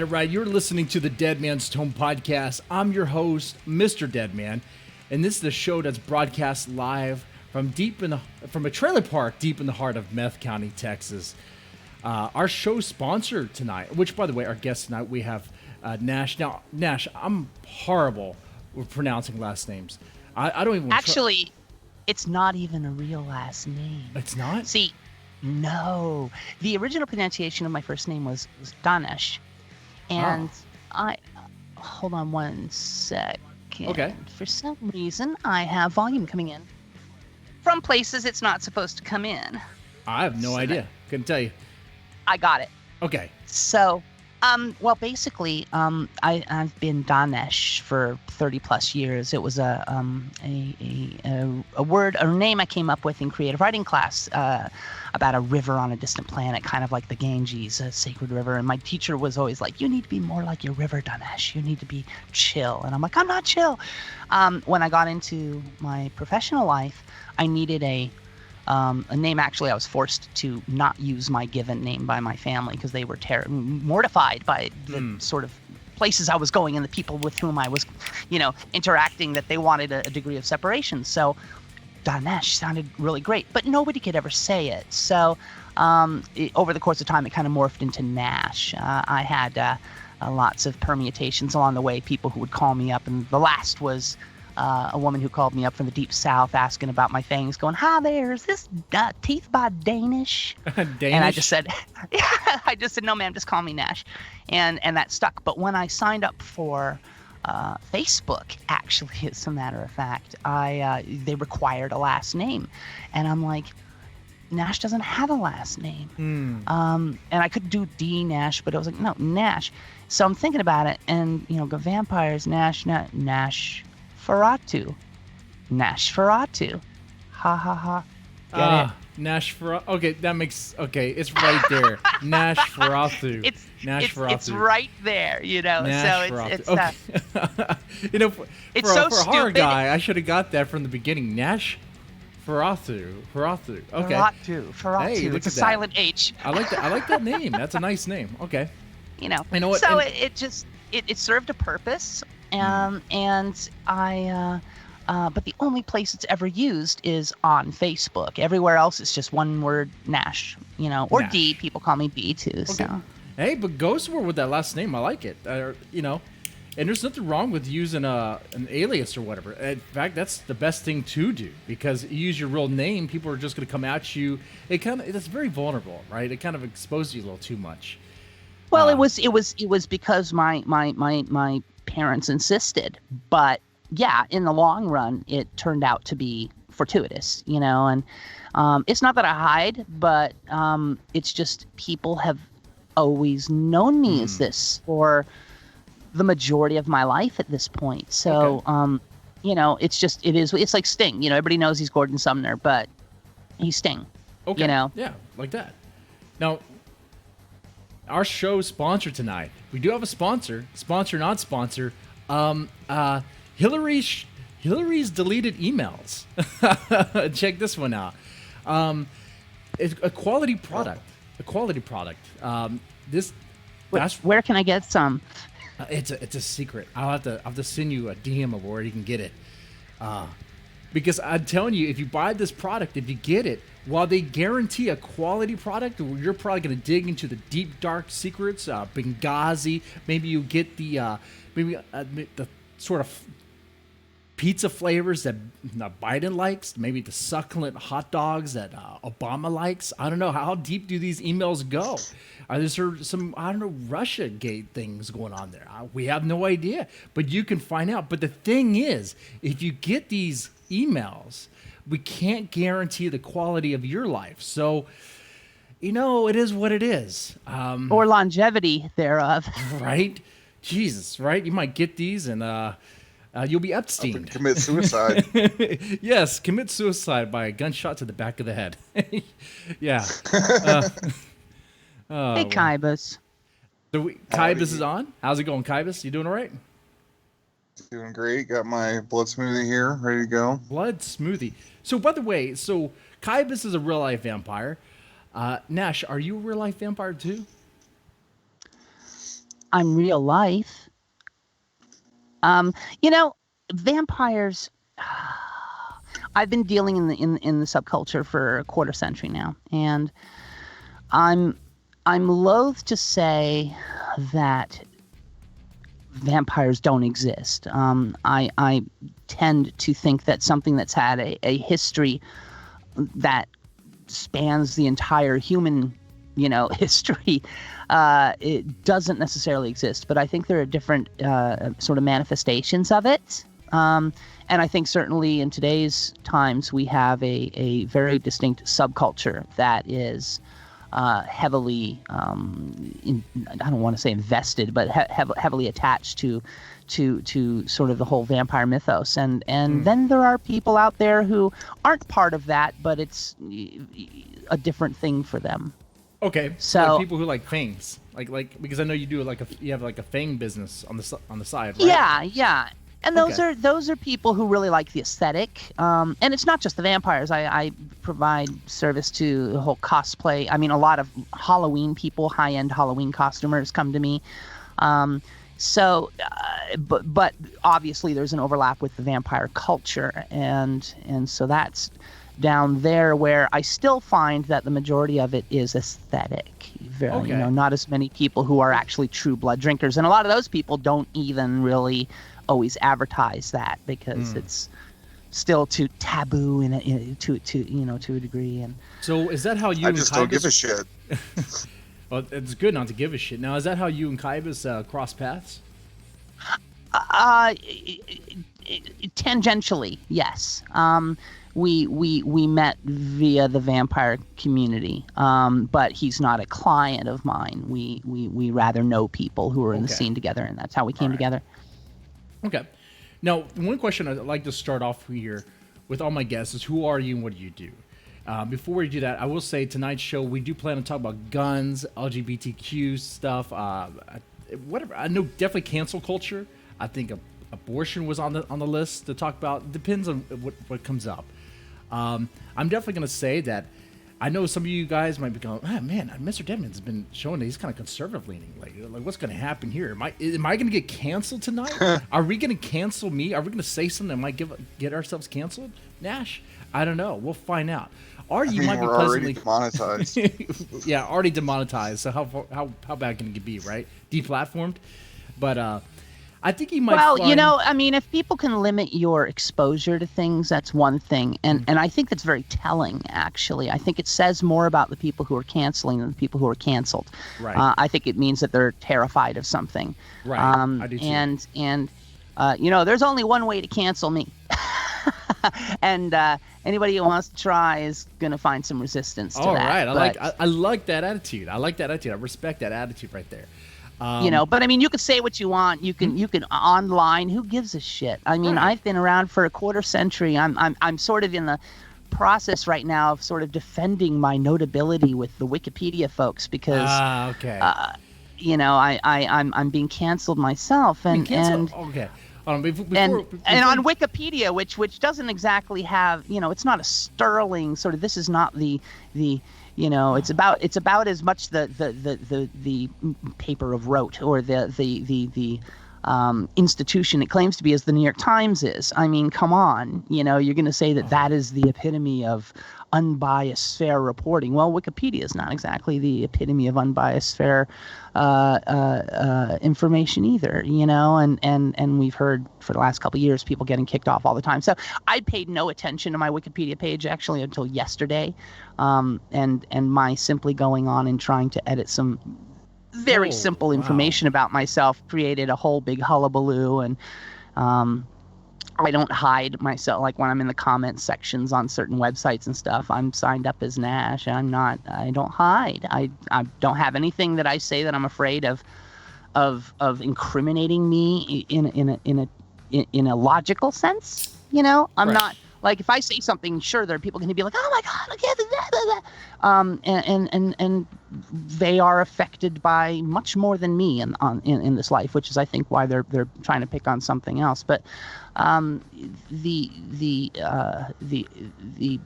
right. You're listening to the Deadman's Tome podcast. I'm your host, MrDeadman, and this is the show that's broadcast live from a trailer park deep in the heart of Meth County, Texas. Our show sponsor tonight, which, by the way, our guest tonight, we have Dnash. Now, Dnash, I'm horrible with pronouncing last names. I don't even... Actually, it's not even a real last name. It's not? See, no. The original pronunciation of my first name was Dnash. And hold on one second. Okay. For some reason, I have volume coming in from places it's not supposed to come in. I have no idea. Couldn't tell you. I got it. Okay. So, well, basically, I've been Dnash for 30 plus years. It was a word or name I came up with in creative writing class about a river on a distant planet, kind of like the Ganges, a sacred river. And my teacher was always like, "You need to be more like your river, Dnash. You need to be chill." And I'm like, "I'm not chill." When I got into my professional life, I needed a name. Actually, I was forced to not use my given name by my family because they were mortified by the sort of places I was going and the people with whom I was, interacting, that they wanted a degree of separation. So Dnash sounded really great, but nobody could ever say it. So over the course of time, it kind of morphed into Nash. I had lots of permutations along the way, people who would call me up, and the last was a woman who called me up from the deep south asking about my fangs, going, "Hi there, is this teeth by Danish?" Danish? And I just said, "No, ma'am, just call me Nash," and that stuck. But when I signed up for Facebook, actually, as a matter of fact, they required a last name, and I'm like, Nash doesn't have a last name. And I could do Dnash, but I was like, no, Nash. So I'm thinking about it, and go vampires, Nash Pherathu. Dnash Pherathu. Ha ha ha. Get it? Dnash Pherathu. Okay, that makes... Okay, it's right there. Dnash Pherathu. It's right there, Dnash so it's okay. For a horror guy, I should have got that from the beginning. Dnash Pherathu. Okay. Pherathu. Hey, look It's at a that. silent H. I like that name. That's a nice name. Okay. You know what? So it served a purpose, and I but the only place it's ever used is on Facebook. Everywhere else it's just one word, Nash, or Nash. D. People call me D too. Okay. So hey, but go somewhere with that last name. I like it. And there's nothing wrong with using an alias or whatever. In fact, that's the best thing to do, because you use your real name, people are just going to come at you. It's very vulnerable, right? It kind of exposes you a little too much. Well, it was because my parents insisted, but yeah, in the long run, it turned out to be fortuitous, and it's not that I hide, but it's just people have always known me as this for the majority of my life at this point. So, it's like Sting. Everybody knows he's Gordon Sumner, but he's Sting. Okay. Yeah, like that. Now, our show sponsor tonight. We do have a sponsor, not sponsor. Hillary's deleted emails. Check this one out. It's a quality product. Where can I get some? It's a secret. I'll have to send you a DM of where you can get it. Because I'm telling you, if you buy this product, if you get it, while they guarantee a quality product, you're probably going to dig into the deep, dark secrets. Benghazi. Maybe you get the sort of pizza flavors that Biden likes. Maybe the succulent hot dogs that Obama likes. I don't know. How deep do these emails go? Are there some, Russia Gate things going on there? We have no idea. But you can find out. But the thing is, if you get these emails, we can't guarantee the quality of your life. So, it is what it is. Or longevity thereof. Right? Jesus, right? You might get these and you'll be Epstein. Commit suicide. Yes, commit suicide by a gunshot to the back of the head. Yeah. Hey, Kybus. So Kybus is on. How's it going, Kybus? You doing all right? Doing great. Got my blood smoothie here, ready to go. Blood smoothie. So, by the way, Kybus is a real life vampire. Nash, are you a real life vampire too? I'm real life. You know, vampires. I've been dealing in the subculture for a quarter century now, and I'm loath to say that vampires don't exist. I tend to think that something that's had a history that spans the entire human, history, it doesn't necessarily exist. But I think there are different sort of manifestations of it. And I think certainly in today's times, we have a very distinct subculture that is heavily, I don't want to say invested, but heavily attached to sort of the whole vampire mythos. And then there are people out there who aren't part of that, but it's a different thing for them. Okay, so like people who like fangs, like because I know you do you have like a fang business on the side, right? Yeah. And those are people who really like the aesthetic, and it's not just the vampires. I provide service to the whole cosplay. I mean, a lot of Halloween people, high-end Halloween costumers, come to me. But obviously there's an overlap with the vampire culture, and so that's down there where I still find that the majority of it is aesthetic. Not as many people who are actually true blood drinkers, and a lot of those people don't even really always advertise that because it's still too taboo to a degree. And so is that how you? I just don't give a shit. Well, it's good not to give a shit. Now, is that how you and Kaibas cross paths? Tangentially, yes. We met via the vampire community, but he's not a client of mine. We rather know people who are in the scene together, and that's how we came together. Okay. Now, one question I'd like to start off here with all my guests is, who are you and what do you do? Before we do that, I will say tonight's show, we do plan to talk about guns, LGBTQ stuff, whatever. I know definitely cancel culture. I think abortion was on the list to talk about. It depends on what comes up. I'm definitely going to say that I know some of you guys might be going, oh, man, MrDeadman's been showing that he's kind of conservative leaning. Like what's going to happen here? Am I going to get canceled tonight? Are we going to cancel me? Are we going to say something that might get ourselves canceled? Nash? I don't know. We'll find out. Or you might be pleasantly demonetized. Yeah, already demonetized. So how bad can it be, right? Deplatformed. But I think he might. Well, I mean, if people can limit your exposure to things, that's one thing, and I think that's very telling. Actually, I think it says more about the people who are canceling than the people who are canceled. Right. I think it means that they're terrified of something. Right. I do too. And there's only one way to cancel me, and anybody who wants to try is going to find some resistance to that. All right. I like that attitude. I respect that attitude right there. But I mean, you can say what you want. You can online. Who gives a shit? I mean, I've been around for a quarter century. I'm sort of in the process right now of sort of defending my notability with the Wikipedia folks because, I'm being canceled myself and okay. Before, and on Wikipedia, which doesn't exactly have, it's not a sterling sort of. This is not the. It's about as much the paper of rote or the institution it claims to be as the New York Times is. I mean, come on, you're going to say that is the epitome of unbiased, fair reporting. Well, Wikipedia is not exactly the epitome of unbiased, fair information either, and we've heard for the last couple of years people getting kicked off all the time. So I paid no attention to my Wikipedia page actually until yesterday, and my simply going on and trying to edit some very simple information about myself created a whole big hullabaloo, and I don't hide myself. Like when I'm in the comments sections on certain websites and stuff, I'm signed up as Nash. I don't hide. I don't have anything that I say that I'm afraid of incriminating me in a logical sense. I'm not like, if I say something, sure, there are people going to be like, oh my God, I can't do that. And they are affected by much more than me in this life, which is, I think, why they're trying to pick on something else. But the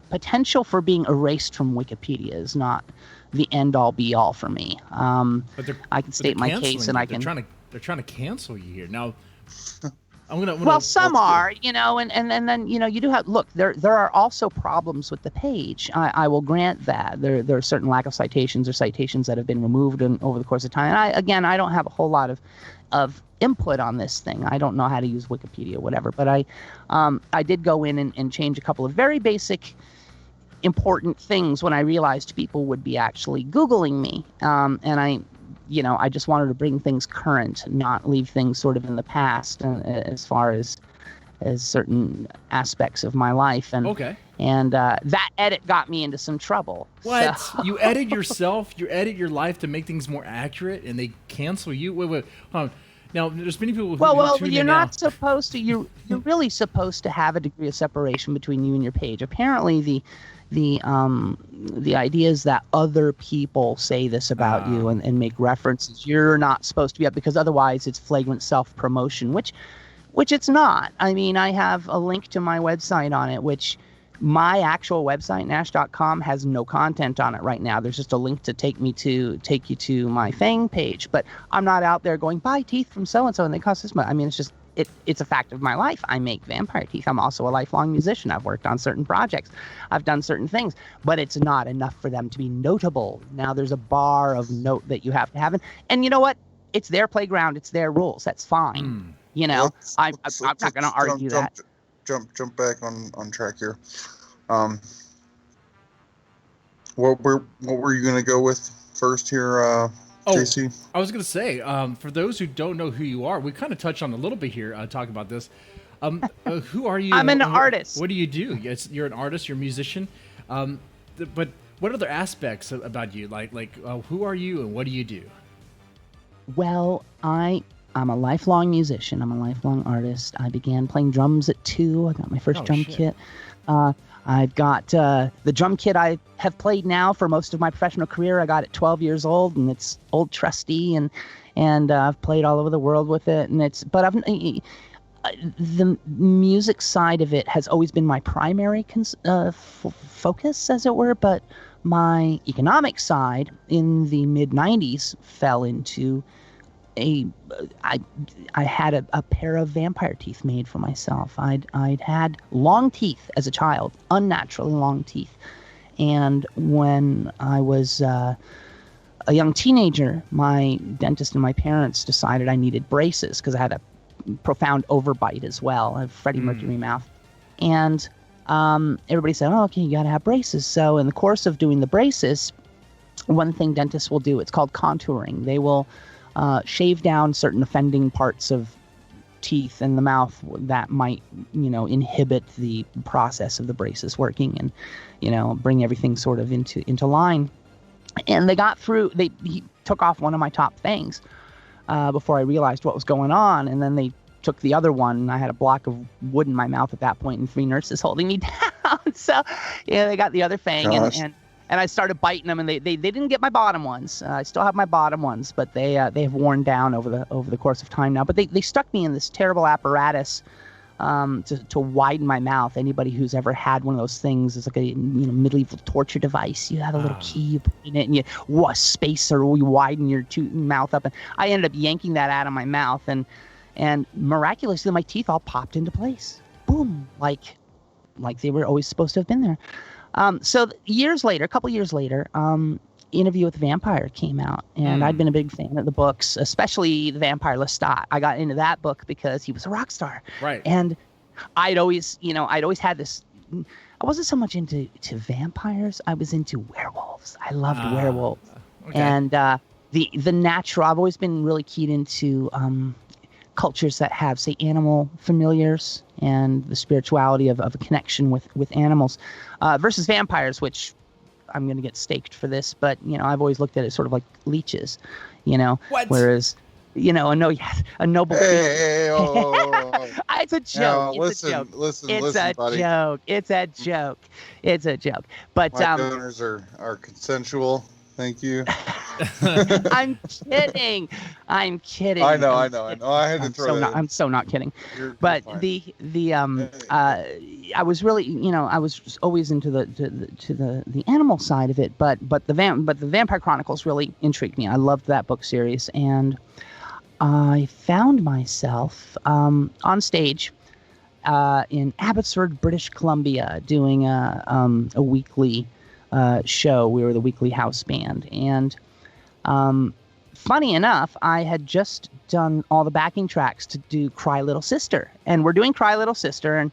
potential for being erased from Wikipedia is not the end all be all for me. I can state my case, and I can. they're trying to cancel you here. Now, I'm gonna Well, some are, you know, and then, you know, you do have, look, there are also problems with the page. I will grant that. There are certain lack of citations or citations that have been removed over the course of time. And I don't have a whole lot of input on this thing. I don't know how to use Wikipedia or whatever, but I did go in and change a couple of very basic important things when I realized people would be actually Googling me. And I just wanted to bring things current, not leave things sort of in the past as far as certain aspects of my life. And okay. And that edit got me into some trouble. What? So. You edit yourself? You edit your life to make things more accurate, and they cancel you? Wait. Hold on. Now, there's many people who Well, tune you're in not now. supposed to. You're really supposed to have a degree of separation between you and your page. Apparently, the idea is that other people say this about you and make references. You're not supposed to be up, because otherwise it's flagrant self-promotion, which it's not. I mean, I have a link to my website on it, which my actual website, Dnash.com, has no content on it right now. There's just a link to take you to my Fang page, but I'm not out there going, buy teeth from so-and-so and they cost this much. I mean, it's just, it's a fact of my life. I make vampire teeth. I'm also a lifelong musician. I've worked on certain projects. I've done certain things, but it's not enough for them to be notable. Now there's a bar of note that you have to have. And you know what? It's their playground. It's their rules. That's fine. You know, I'm not going to argue that. Jump back on track here. What were you gonna go with first here, JC? I was gonna say, for those who don't know who you are, we kind of touched on a little bit here, talking about this. Who are you? I'm an artist. What do you do? You're an artist. You're a musician. But what other aspects about you? Like who are you and what do you do? Well, I'm a lifelong musician. I'm a lifelong artist. I began playing drums at 2. I got my first drum kit. I've got the drum kit I have played now for most of my professional career. I got it 12 years old, and it's old trusty, and I've played all over the world with it. And the music side of it has always been my primary focus, as it were. But my economic side in the mid 90s fell into I had a pair of vampire teeth made for myself. I'd had long teeth as a child, unnaturally long teeth. And when I was a young teenager, my dentist and my parents decided I needed braces because I had a profound overbite as well, a Freddie Mercury mouth. And everybody said, oh, okay, you got to have braces. So in the course of doing the braces, one thing dentists will do, it's called contouring. They will shave down certain offending parts of teeth in the mouth that might, inhibit the process of the braces working and, bring everything sort of into line. And they got through, he took off one of my top fangs before I realized what was going on. And then they took the other one, and I had a block of wood in my mouth at that point and 3 nurses holding me down. So, they got the other fang and I started biting them, and they didn't get my bottom ones. I still have my bottom ones, but they have worn down over the course of time now. But they stuck me in this terrible apparatus to widen my mouth. Anybody who's ever had one of those things is like a medieval torture device. You have a little key, you put in it, and you spacer, or you widen your mouth up. And I ended up yanking that out of my mouth, and miraculously my teeth all popped into place. Boom, like they were always supposed to have been there. So a couple years later, Interview with the Vampire came out, and I'd been a big fan of the books, especially The Vampire Lestat. I got into that book because he was a rock star. Right. And I'd always had this, I wasn't so much into vampires. I was into werewolves. I loved werewolves. Okay. And the natural, I've always been really keyed into cultures that have, say, animal familiars and the spirituality of a connection with animals versus vampires, which I'm going to get staked for this, but, I've always looked at it sort of like leeches, What? Whereas, a noble. Hey, it's a joke. No, It's a joke. Listen, buddy. Joke. It's a joke. It's a joke. But my donors are consensual. Thank you. I'm kidding. I know. I had to throw that in. I'm so not kidding. You're but fine. I was really, I was always into the animal side of it, but the Vampire Chronicles really intrigued me. I loved that book series, and I found myself on stage in Abbotsford, British Columbia, doing a weekly show. We were the weekly house band. And funny enough, I had just done all the backing tracks to do Cry Little Sister. And we're doing Cry Little Sister, and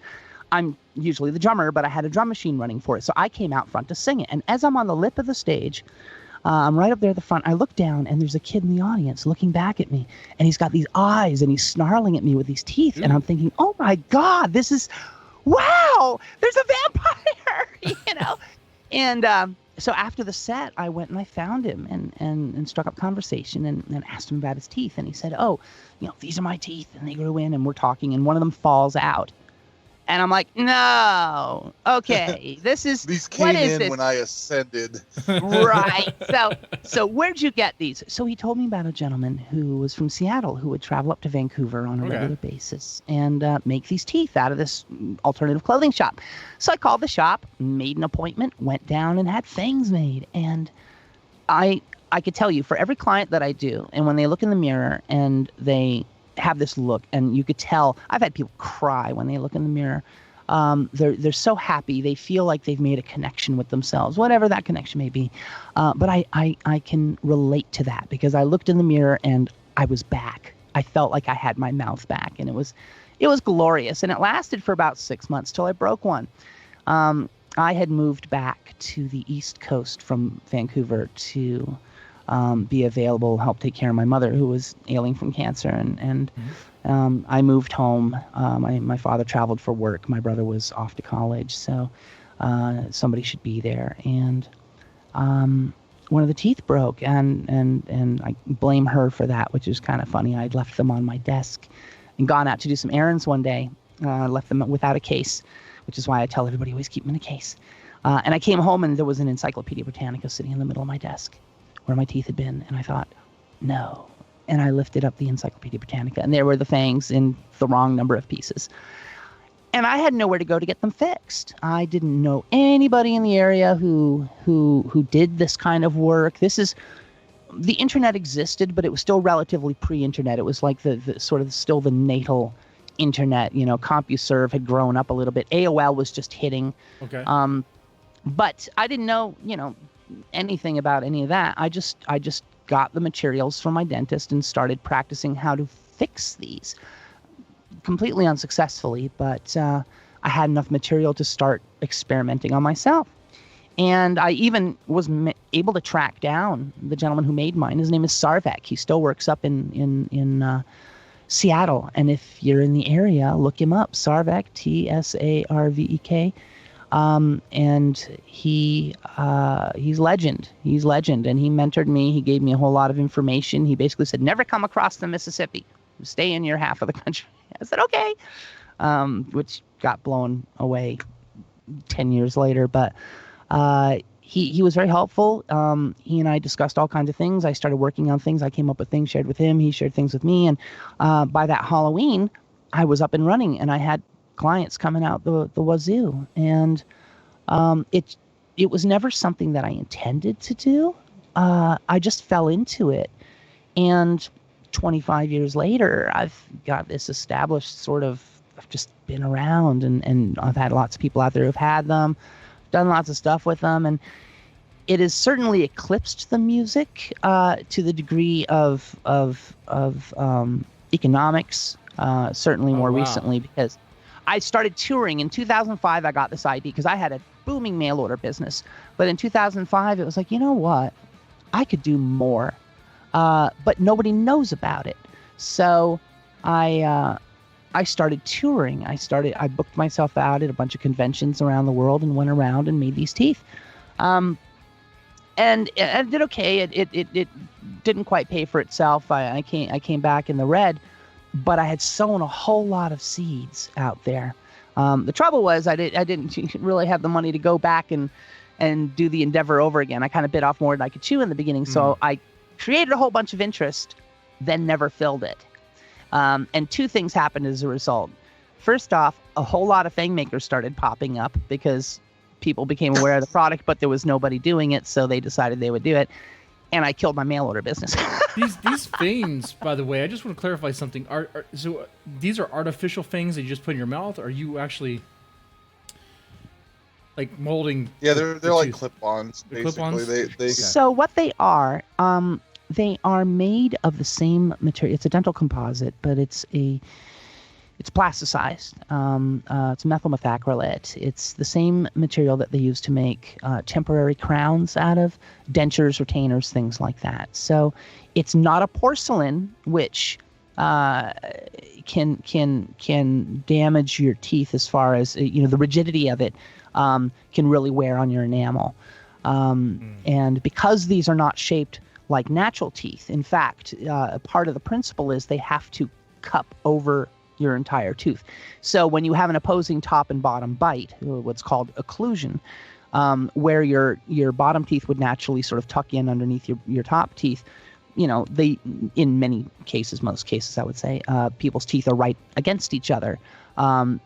I'm usually the drummer, but I had a drum machine running for it. So I came out front to sing it. And as I'm on the lip of the stage, I'm right up there at the front. I look down, and there's a kid in the audience looking back at me. And he's got these eyes, and he's snarling at me with these teeth. And I'm thinking, oh, my God, this is, wow, there's a vampire, you know? And so after the set, I went and I found him and struck up conversation and asked him about his teeth. And he said, oh, you know, these are my teeth. And they grew in, and we're talking, and one of them falls out. And I'm like, no, okay, this is, These came what is in this? when I ascended. Right. So where'd you get these? So he told me about a gentleman who was from Seattle who would travel up to Vancouver on a regular basis and make these teeth out of this alternative clothing shop. So I called the shop, made an appointment, went down and had fangs made. And I could tell you, for every client that I do, and when they look in the mirror and they have this look, and you could tell, I've had people cry when they look in the mirror. They're so happy. They feel like they've made a connection with themselves, whatever that connection may be. But I can relate to that because I looked in the mirror and I was back. I felt like I had my mouth back, and it was glorious. And it lasted for about 6 months till I broke one. I had moved back to the East Coast from Vancouver to be available, help take care of my mother who was ailing from cancer. And I moved home. My father traveled for work. My brother was off to college, so somebody should be there. And one of the teeth broke, and I blame her for that, which is kind of funny. I'd left them on my desk and gone out to do some errands one day. Left them without a case, which is why I tell everybody always keep them in a case. And I came home, and there was an Encyclopedia Britannica sitting in the middle of my desk where my teeth had been, and I thought, no. And I lifted up the Encyclopedia Britannica, and there were the fangs in the wrong number of pieces. And I had nowhere to go to get them fixed. I didn't know anybody in the area who did this kind of work. The internet existed, but it was still relatively pre-internet. It was like the sort of still the natal internet. You know, CompuServe had grown up a little bit. AOL was just hitting. Okay. But I didn't know, anything about any of that. I just got the materials from my dentist and started practicing how to fix these, completely unsuccessfully, but I had enough material to start experimenting on myself. And I even was able to track down the gentleman who made mine. His name is Sarvek. He still works up in Seattle, and if you're in the area, look him up. Sarvek, Tsarvek. And he's legend. He's legend. And he mentored me. He gave me a whole lot of information. He basically said, never come across the Mississippi. Stay in your half of the country. I said, okay. Which got blown away 10 years later. But he was very helpful. He and I discussed all kinds of things. I started working on things. I came up with things, shared with him. He shared things with me. And by that Halloween, I was up and running, and I had clients coming out the wazoo. And it was never something that I intended to do. I just fell into it. And 25 years later, I've got this established sort of, I've just been around, and I've had lots of people out there who've had them, done lots of stuff with them. And it has certainly eclipsed the music to the degree of economics, certainly more recently, because I started touring in 2005. I got this idea because I had a booming mail order business. But in 2005, it was like, you know what? I could do more, but nobody knows about it. So I started touring. I booked myself out at a bunch of conventions around the world and went around and made these teeth. And I did okay. It didn't quite pay for itself. I came back in the red. But I had sown a whole lot of seeds out there. The trouble was I didn't really have the money to go back and do the endeavor over again. I kind of bit off more than I could chew in the beginning. So I created a whole bunch of interest, then never filled it. And two things happened as a result. First off, a whole lot of fang makers started popping up because people became aware of the product, but there was nobody doing it, so they decided they would do it. and I killed my mail order business. These fangs, by the way, I just want to clarify something. So these are artificial fangs that you just put in your mouth? Or are you actually like molding? Yeah, they're like clip-ons, basically. Clip-ons? They So what they are made of the same material. It's a dental composite, but it's plasticized. It's methyl methacrylate. It's the same material that they use to make temporary crowns out of, dentures, retainers, things like that. So it's not a porcelain, which can damage your teeth as far as the rigidity of it can really wear on your enamel. And because these are not shaped like natural teeth, in fact, part of the principle is they have to cup over your entire tooth. So when you have an opposing top and bottom bite, what's called occlusion, where your bottom teeth would naturally sort of tuck in underneath your top teeth, they, in many cases, most cases, I would say, people's teeth are right against each other.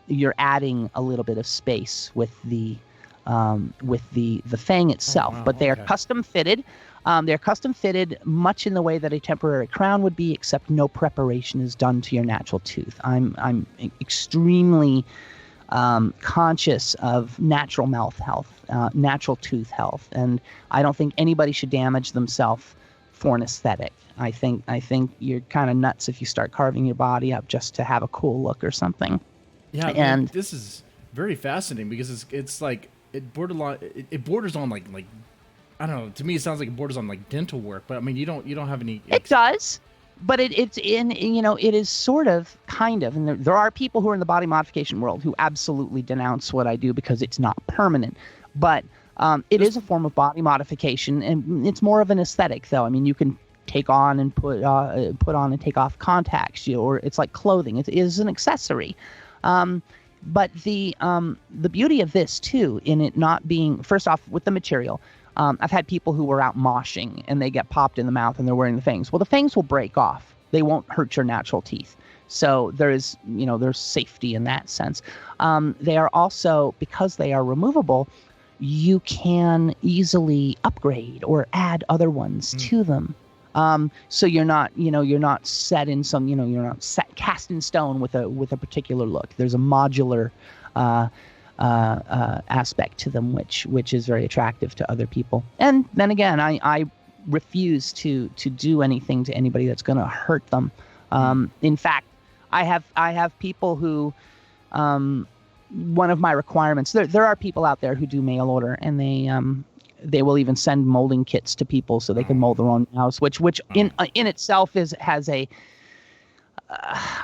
You're adding a little bit of space with the fang itself, but they are custom fitted. They're custom fitted much in the way that a temporary crown would be, except no preparation is done to your natural tooth. I'm extremely conscious of natural mouth health, natural tooth health, and I don't think anybody should damage themselves for an aesthetic. I think you're kind of nuts if you start carving your body up just to have a cool look or something. Yeah, and this is very fascinating because it's like it borders on like I don't know. To me, it sounds like it borders on like dental work, but I mean, you don't have any. It does, but it's in it is sort of kind of, and there are people who are in the body modification world who absolutely denounce what I do because it's not permanent. But it is a form of body modification, and it's more of an aesthetic, though. I mean, you can take on and put on and take off contacts, or it's like clothing. It is an accessory. But the beauty of this too, in it not being, first off, with the material. I've had people who were out moshing and they get popped in the mouth and they're wearing the fangs. Well, the fangs will break off. They won't hurt your natural teeth. So there's safety in that sense. They are also, because they are removable, you can easily upgrade or add other ones to them. So you're not set in some, you're not cast in stone with a particular look. There's a modular aspect to them, which is very attractive to other people. And then again, I refuse to do anything to anybody that's going to hurt them. In fact, I have people who, one of my requirements, there are people out there who do mail order, and they will even send molding kits to people so they can mold their own house, which in itself has a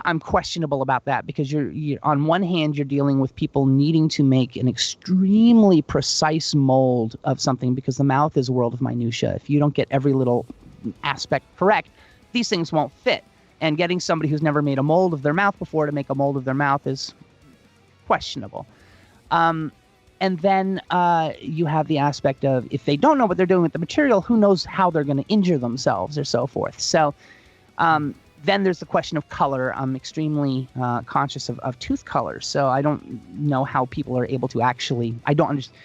I'm questionable about that, because you're on one hand you're dealing with people needing to make an extremely precise mold of something, because the mouth is a world of minutia. If you don't get every little aspect correct, these things won't fit. And getting somebody who's never made a mold of their mouth before to make a mold of their mouth is questionable. And then you have the aspect of, if they don't know what they're doing with the material, who knows how they're going to injure themselves or so forth. So then there's the question of color. I'm extremely conscious of tooth colors. So I don't know how people are able to actually, I don't understand.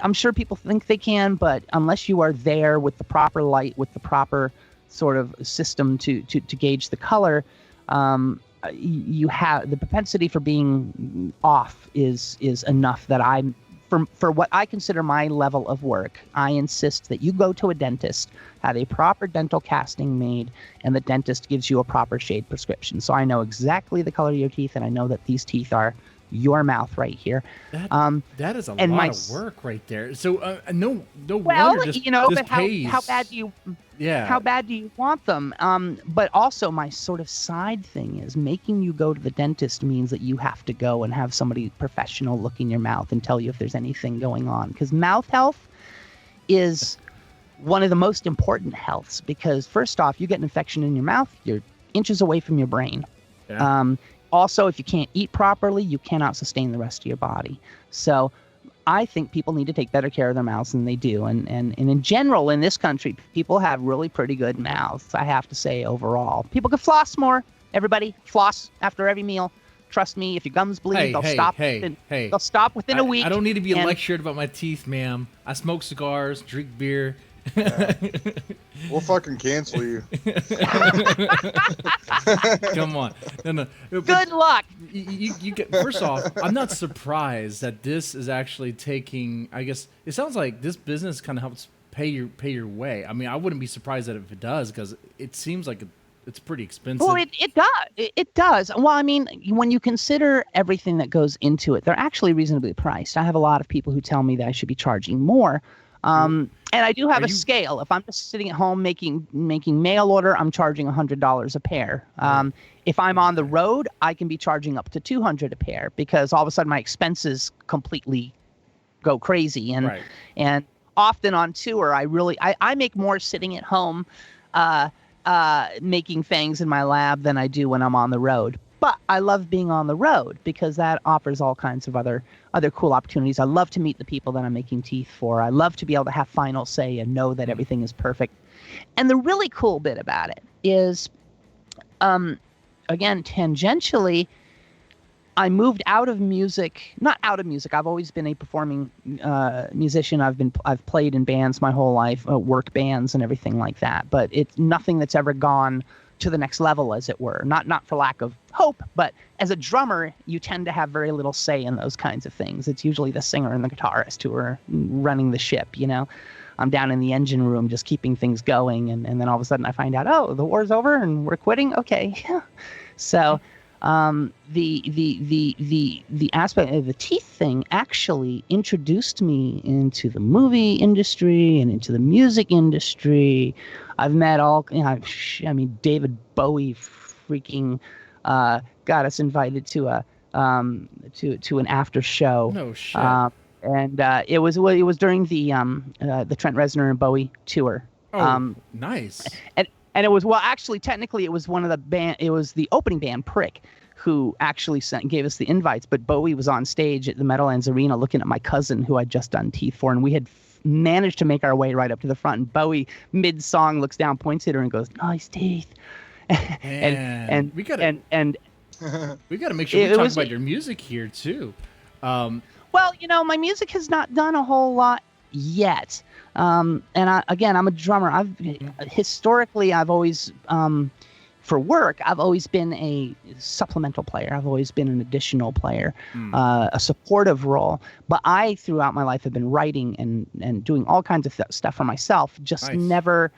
I'm sure people think they can, but unless you are there with the proper light, with the proper sort of system to gauge the color, you have the propensity for being off is enough that I'm, for what I consider my level of work, I insist that you go to a dentist, have a proper dental casting made, and the dentist gives you a proper shade prescription. So I know exactly the color of your teeth, and I know that these teeth are your mouth right here. That is a lot of work right there. So no well, wonder just, but pays. how bad do you? Yeah. How bad do you want them? But also my sort of side thing is, making you go to the dentist means that you have to go and have somebody professional look in your mouth and tell you if there's anything going on. Because mouth health is one of the most important healths, because first off, you get an infection in your mouth, you're inches away from your brain. Yeah. Also, if you can't eat properly, you cannot sustain the rest of your body. So I think people need to take better care of their mouths than they do. And in general, in this country, people have really pretty good mouths, I have to say, overall. People could floss more. Everybody, floss after every meal. Trust me, if your gums bleed, they'll stop within a week. I don't need to be lectured about my teeth, ma'am. I smoke cigars, drink beer, Yeah. We'll fucking cancel you. Come on. No. Good luck. You get, first off, I'm not surprised that this is actually taking. I guess it sounds like this business kind of helps pay your way. I mean, I wouldn't be surprised that if it does, because it seems like it's pretty expensive. Well, it does. It does. Well, I mean, when you consider everything that goes into it, they're actually reasonably priced. I have a lot of people who tell me that I should be charging more. And I do have a scale. If I'm just sitting at home making mail order, I'm charging $100 a pair. If I'm on the road, I can be charging up to $200 a pair, because all of a sudden my expenses completely go crazy. And often on tour, I make more sitting at home making things in my lab than I do when I'm on the road. But I love being on the road because that offers all kinds of other cool opportunities. I love to meet the people that I'm making teeth for. I love to be able to have final say and know that everything is perfect. And the really cool bit about it is, again, tangentially, I moved out of music, not out of music. I've always been a performing musician. I've played in bands my whole life, work bands and everything like that. But it's nothing that's ever gone to the next level, as it were. Not for lack of hope, but as a drummer, you tend to have very little say in those kinds of things. It's usually the singer and the guitarist who are running the ship, you know. I'm down in the engine room just keeping things going, and then all of a sudden I find out, oh, the war's over and we're quitting? Okay. So the aspect of the teeth thing actually introduced me into the movie industry and into the music industry. I've met David Bowie freaking got us invited to an after show. No shit. And it was during the Trent Reznor and Bowie tour. Oh, nice. And it was, well, actually, technically, it was the opening band, Prick, who actually gave us the invites. But Bowie was on stage at the Meadowlands Arena looking at my cousin, who I'd just done teeth for, and we had managed to make our way right up to the front. And Bowie, mid-song, looks down, points at her, and goes, "Nice teeth." and we gotta make sure we talk about your music here too. Well, my music has not done a whole lot yet. And I'm a drummer. Historically, I've always, for work, I've always been a supplemental player. I've always been an additional player, a supportive role. But I, throughout my life, have been writing and doing all kinds of stuff for myself, just never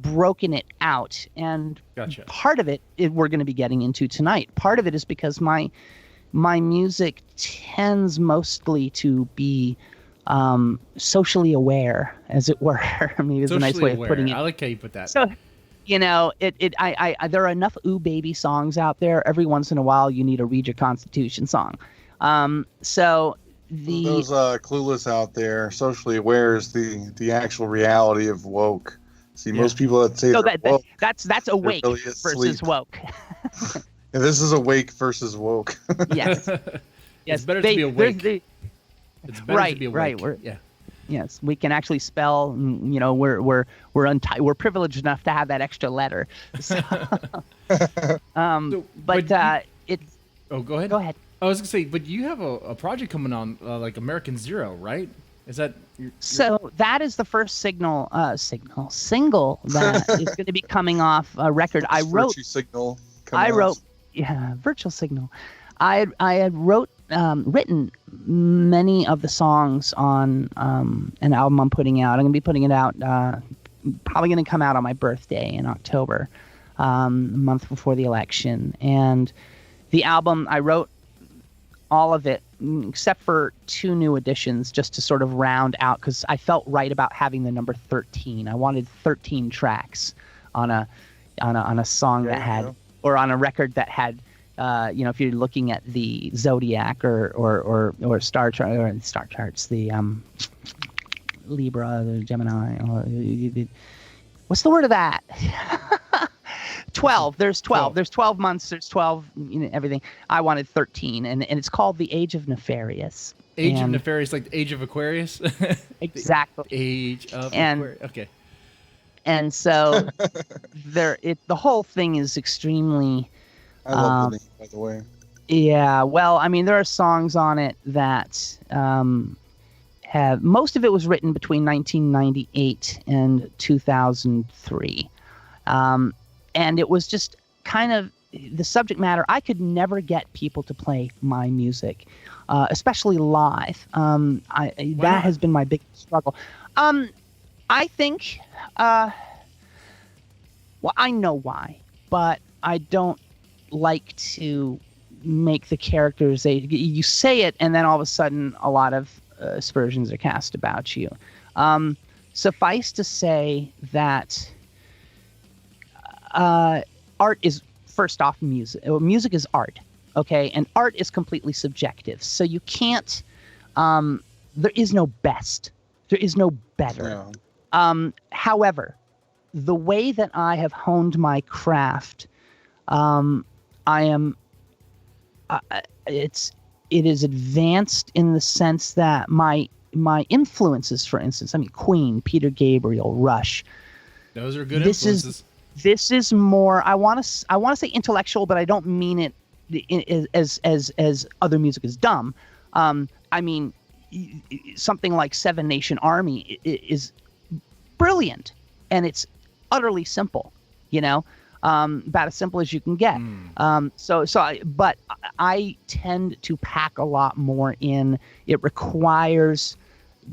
broken it out. And part of it we're going to be getting into tonight. Part of it is because my music tends mostly to be socially aware, as it were. Maybe is a nice way of putting it. I like how you put that. So, there are enough ooh baby songs out there. Every once in a while, you need a Read Your Constitution song. So those clueless out there, socially aware is the actual reality of woke. See, most people that say woke, that's awake really versus woke. Yeah, this is awake versus woke. Yes. It's better to be awake. It's better to be awake. Right. Yes, we can actually spell. We're privileged enough to have that extra letter. So, it's. Oh, go ahead. Go ahead. I was gonna say, but you have a project coming on, like American Zero, right? Is that? So that is the first single that is going to be coming off a record. I wrote. Virtual Signal. I had written many of the songs on an album I'm putting out. I'm going to be putting it out, probably going to come out on my birthday in October, a month before the election. And the album, I wrote all of it, except for 2 new additions, just to sort of round out, because I felt right about having the number 13. I wanted 13 tracks on a song that had, or on a record that had, if you're looking at the Zodiac or star charts, the Libra, the Gemini, what's the word of that? 12. There's 12. There's 12 months. There's 12. Everything. I wanted 13, and it's called The Age of Nefarious. Age of Nefarious, like the Age of Aquarius. Exactly. Age of Aquarius. Okay. And so the whole thing is extremely. I love the name, by the way. Yeah, well, I mean, there are songs on it that most of it was written between 1998 and 2003. And it was just kind of the subject matter. I could never get people to play my music, especially live. That has been my biggest struggle. I think, well, I know why, but I don't like to make the characters, you say it and then all of a sudden a lot of aspersions are cast about you. Suffice to say that art is, first off, music. Music is art, okay? And art is completely subjective. So you can't, there is no best. There is no better. Yeah. However, the way that I have honed my craft, it is advanced in the sense that my influences, for instance, I mean, Queen, Peter Gabriel, Rush. Those are good influences. This is more, I want to say intellectual, but I don't mean it as other music is dumb. I mean, something like Seven Nation Army is brilliant, and it's utterly simple, about as simple as you can get. But I tend to pack a lot more in. It requires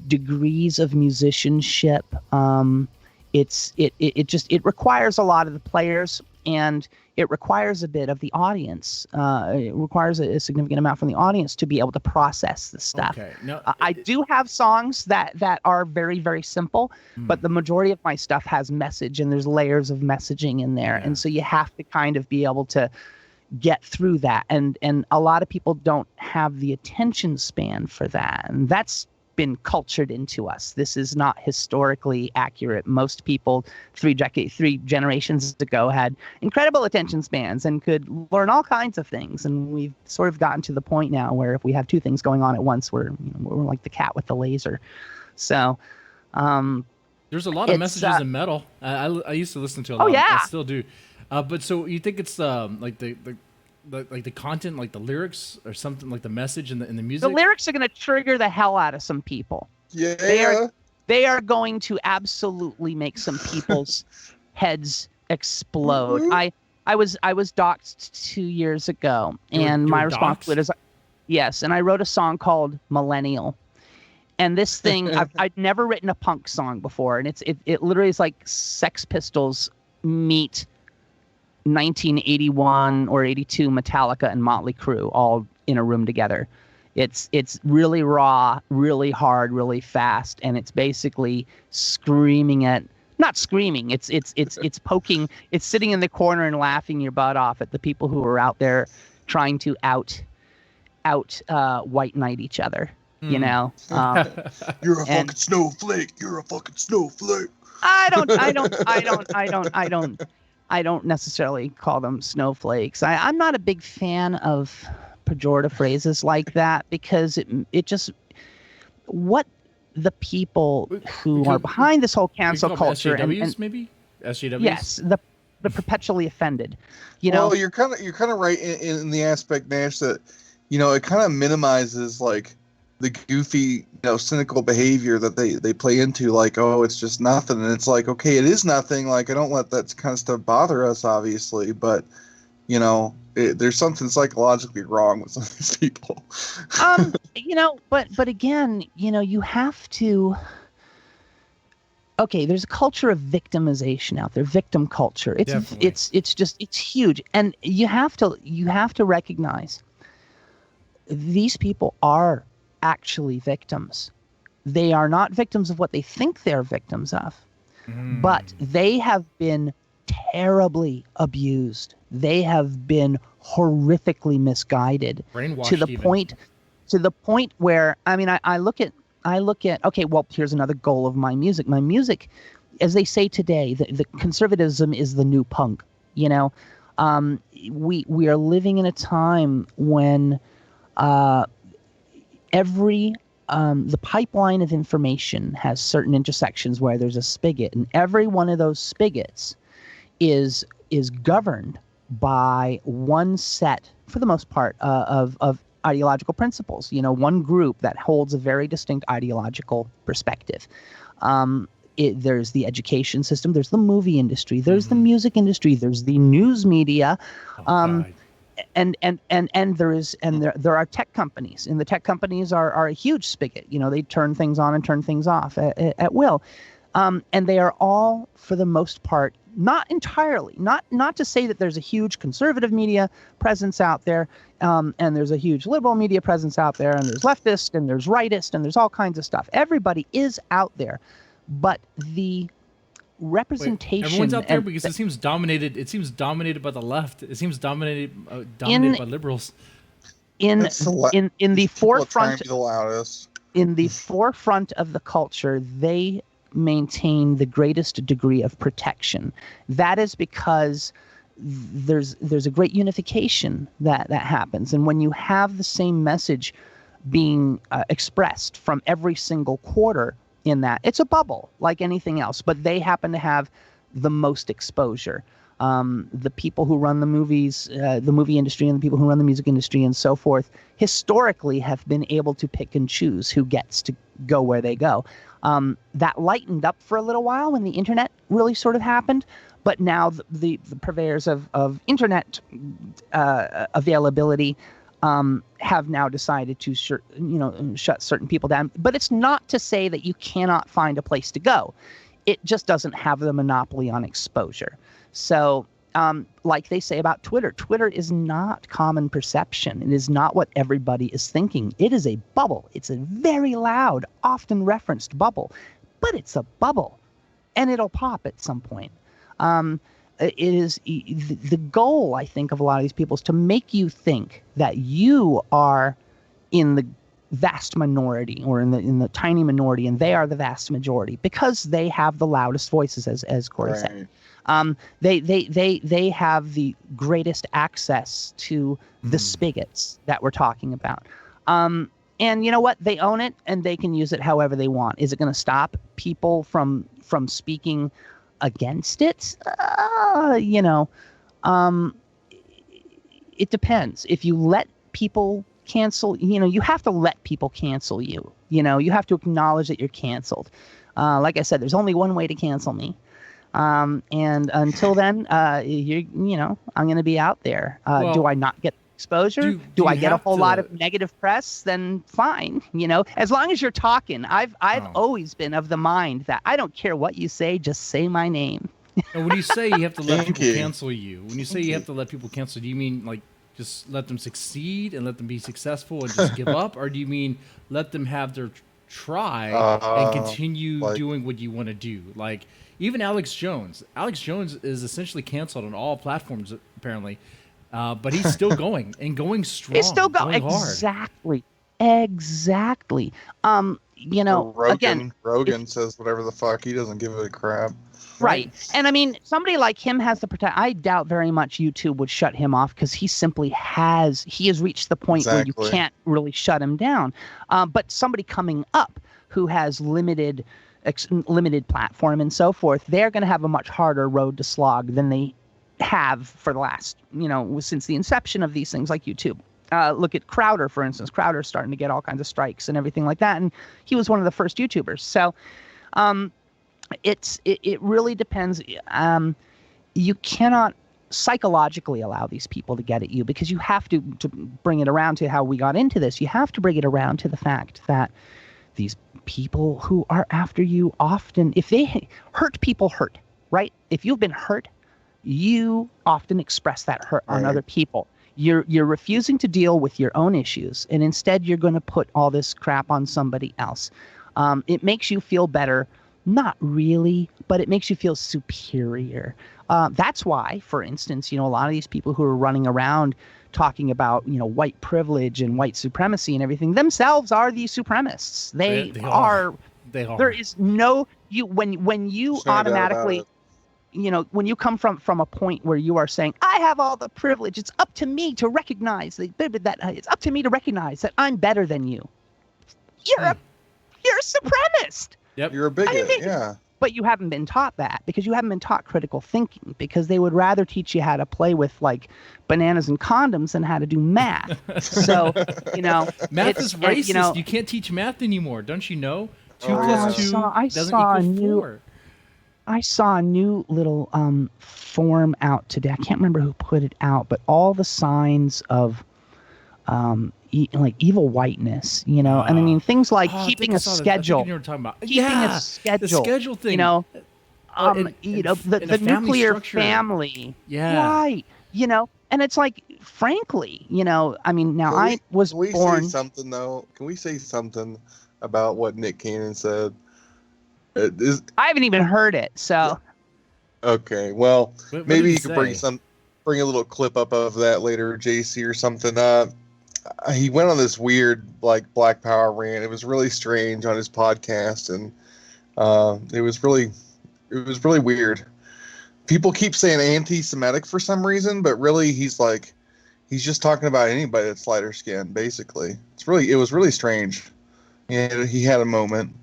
degrees of musicianship. It requires a lot of the players, and it requires a bit of the audience. It requires a significant amount from the audience to be able to process the stuff. Okay. No, I do have songs that are very, very simple, but the majority of my stuff has message, and there's layers of messaging in there. Yeah. And so you have to kind of be able to get through that. And a lot of people don't have the attention span for that. And that's been cultured into us. This is not historically accurate. Most people three generations ago had incredible attention spans and could learn all kinds of things. And we've sort of gotten to the point now where if we have two things going on at once, we're like the cat with the laser. So there's a lot of messages in metal. I used to listen to a lot. Oh yeah, I still do. But so you think it's like the content, like the lyrics or something, like the message in the music? The lyrics are going to trigger the hell out of some people. Yeah. They are going to absolutely make some people's heads explode. Mm-hmm. I was doxxed 2 years ago, and my response to it is, yes. And I wrote a song called Millennial. And this thing, I'd never written a punk song before, and it literally is like Sex Pistols meet 1981 or 82 Metallica and Motley Crue all in a room together. It's really raw, really hard, really fast, and it's basically screaming at, not screaming, it's poking, it's sitting in the corner and laughing your butt off at the people who are out there trying to out white knight each other. You're a fucking snowflake. You're a fucking snowflake. I don't necessarily call them snowflakes. I'm not a big fan of pejorative phrases like that because it just, what the people who are behind this whole cancel culture SJWs, maybe SJWs. Yes, the perpetually offended. Well, you're kind of right in the aspect, Nash, that it kind of minimizes like the goofy, cynical behavior that they play into, like, oh, it's just nothing. And it's like, okay, it is nothing. Like, I don't let that kind of stuff bother us, obviously. But, there's something psychologically wrong with some of these people. But again, you have to, okay, there's a culture of victimization out there, victim culture. It's huge. And you have to recognize these people are actually victims. They are not victims of what they think they're victims of, but they have been terribly abused. They have been horrifically misguided, brainwashed to the point where, I mean, I look at, okay, well, here's another goal of my music. My music, as they say today, the conservatism is the new punk. We are living in a time when the pipeline of information has certain intersections where there's a spigot, and every one of those spigots is governed by one set, for the most part, of ideological principles. One group that holds a very distinct ideological perspective. There's the education system, there's the movie industry, there's the music industry, there's the news media, and there are tech companies, and the tech companies are a huge spigot. They turn things on and turn things off at will, and they are all, for the most part, not entirely, not to say that there's a huge conservative media presence out there, and there's a huge liberal media presence out there, and there's leftist and there's rightist and there's all kinds of stuff. Everybody is out there. But the representation. Wait, everyone's out there because it seems dominated. It seems dominated by the left. It seems dominated by liberals. In the forefront, the loudest. In the forefront of the culture, they maintain the greatest degree of protection. That is because there's a great unification that happens, and when you have the same message being expressed from every single quarter. In that, it's a bubble like anything else, but they happen to have the most exposure. The people who run the movies, the movie industry, and the people who run the music industry and so forth, historically have been able to pick and choose who gets to go where they go. That lightened up for a little while when the internet really sort of happened, but now the purveyors of internet availability have now decided to shut certain people down. But it's not to say that you cannot find a place to go. It just doesn't have the monopoly on exposure. So like they say about Twitter, Twitter is not common perception. It is not what everybody is thinking. It is a bubble. It's a very loud, often referenced bubble. But it's a bubble. And it'll pop at some point. It is the goal, I think, of a lot of these people is to make you think that you are in the vast minority or in the tiny minority, and they are the vast majority because they have the loudest voices, as Corey said. They have the greatest access to the spigots that we're talking about. And you know what? They own it, and they can use it however they want. Is it going to stop people from speaking against it? It depends. If you let people cancel, you have to let people cancel you. You have to acknowledge that you're canceled. Like I said, there's only one way to cancel me. And until then, I'm going to be out there. Do I not get exposure? Do I get a whole lot of negative press? Then fine. As long as you're talking. I've always been of the mind that I don't care what you say, just say my name. And when you say you have to let people cancel you, when you say you have to let people cancel, do you mean like just let them succeed and let them be successful and just give up, or do you mean let them have their try and continue doing what you want to do? Like even Alex Jones. Alex Jones is essentially canceled on all platforms apparently. But he's still going and going strong. He's still going hard. Exactly. Rogan says whatever the fuck. He doesn't give a crap. Right. And I mean, somebody like him has the protection. I doubt very much YouTube would shut him off because he has reached the point where you can't really shut him down. But somebody coming up who has limited platform and so forth, they're going to have a much harder road to slog than they have for the last, since the inception of these things like YouTube. Look at Crowder, for instance. Crowder's starting to get all kinds of strikes and everything like that, and he was one of the first YouTubers. So it really depends. You cannot psychologically allow these people to get at you because you have to bring it around to how we got into this. You have to bring it around to the fact that these people who are after you often, if they hurt people, hurt, right? If you've been hurt, you often express that hurt on other people. You're refusing to deal with your own issues, and instead you're going to put all this crap on somebody else. It makes you feel better. Not really, but it makes you feel superior. That's why, for instance, a lot of these people who are running around talking about, white privilege and white supremacy and everything themselves are the supremacists. They are. There is no when you automatically. When you come from a point where you are saying, I have all the privilege, it's up to me to recognize that it's up to me to recognize that I'm better than you. You're a supremacist. Yep. You're a bigot. But you haven't been taught that because you haven't been taught critical thinking, because they would rather teach you how to play with like bananas and condoms than how to do math. So, math is racist. You can't teach math anymore. Don't you know? 2 plus 2 doesn't equal 4. I saw a new little form out today. I can't remember who put it out, but all the signs of like evil whiteness, and I mean things like keeping a schedule. You were talking about keeping a schedule. The schedule thing. The nuclear family. Yeah. Right. And it's like, frankly, I mean, now I was born. Can we say something though? Can we say something about what Nick Cannon said? I haven't even heard it, so. Okay, well, maybe you could bring a little clip up of that later, JC, or something. He went on this weird like Black Power rant. It was really strange on his podcast, and it was really weird. People keep saying anti-Semitic for some reason, but really he's just talking about anybody that's lighter skinned. Basically, it was really strange. Yeah, he had a moment.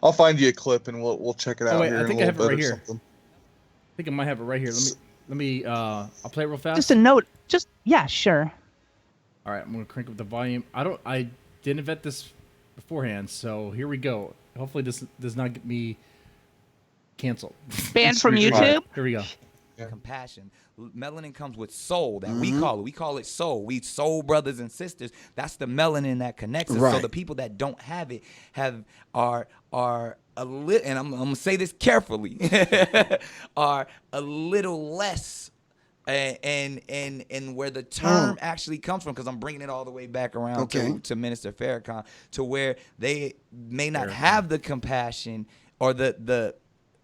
I'll find you a clip and we'll check it out. Wait, I think I have it right here. I think I might have it right here. Let me I'll play it real fast. Just a note. Yeah, sure. All right, I'm gonna crank up the volume. I didn't vet this beforehand, so here we go. Hopefully this does not get me canceled. Banned from YouTube? Here we go. Yeah. Compassion. Melanin comes with soul that we call it soul. We soul brothers and sisters. That's the melanin that connects us. Right. So the people that don't have it are a little, and I'm gonna say this carefully, are a little less. And where the term actually comes from, because I'm bringing it all the way back around to Minister Farrakhan, to where they may not have the compassion or the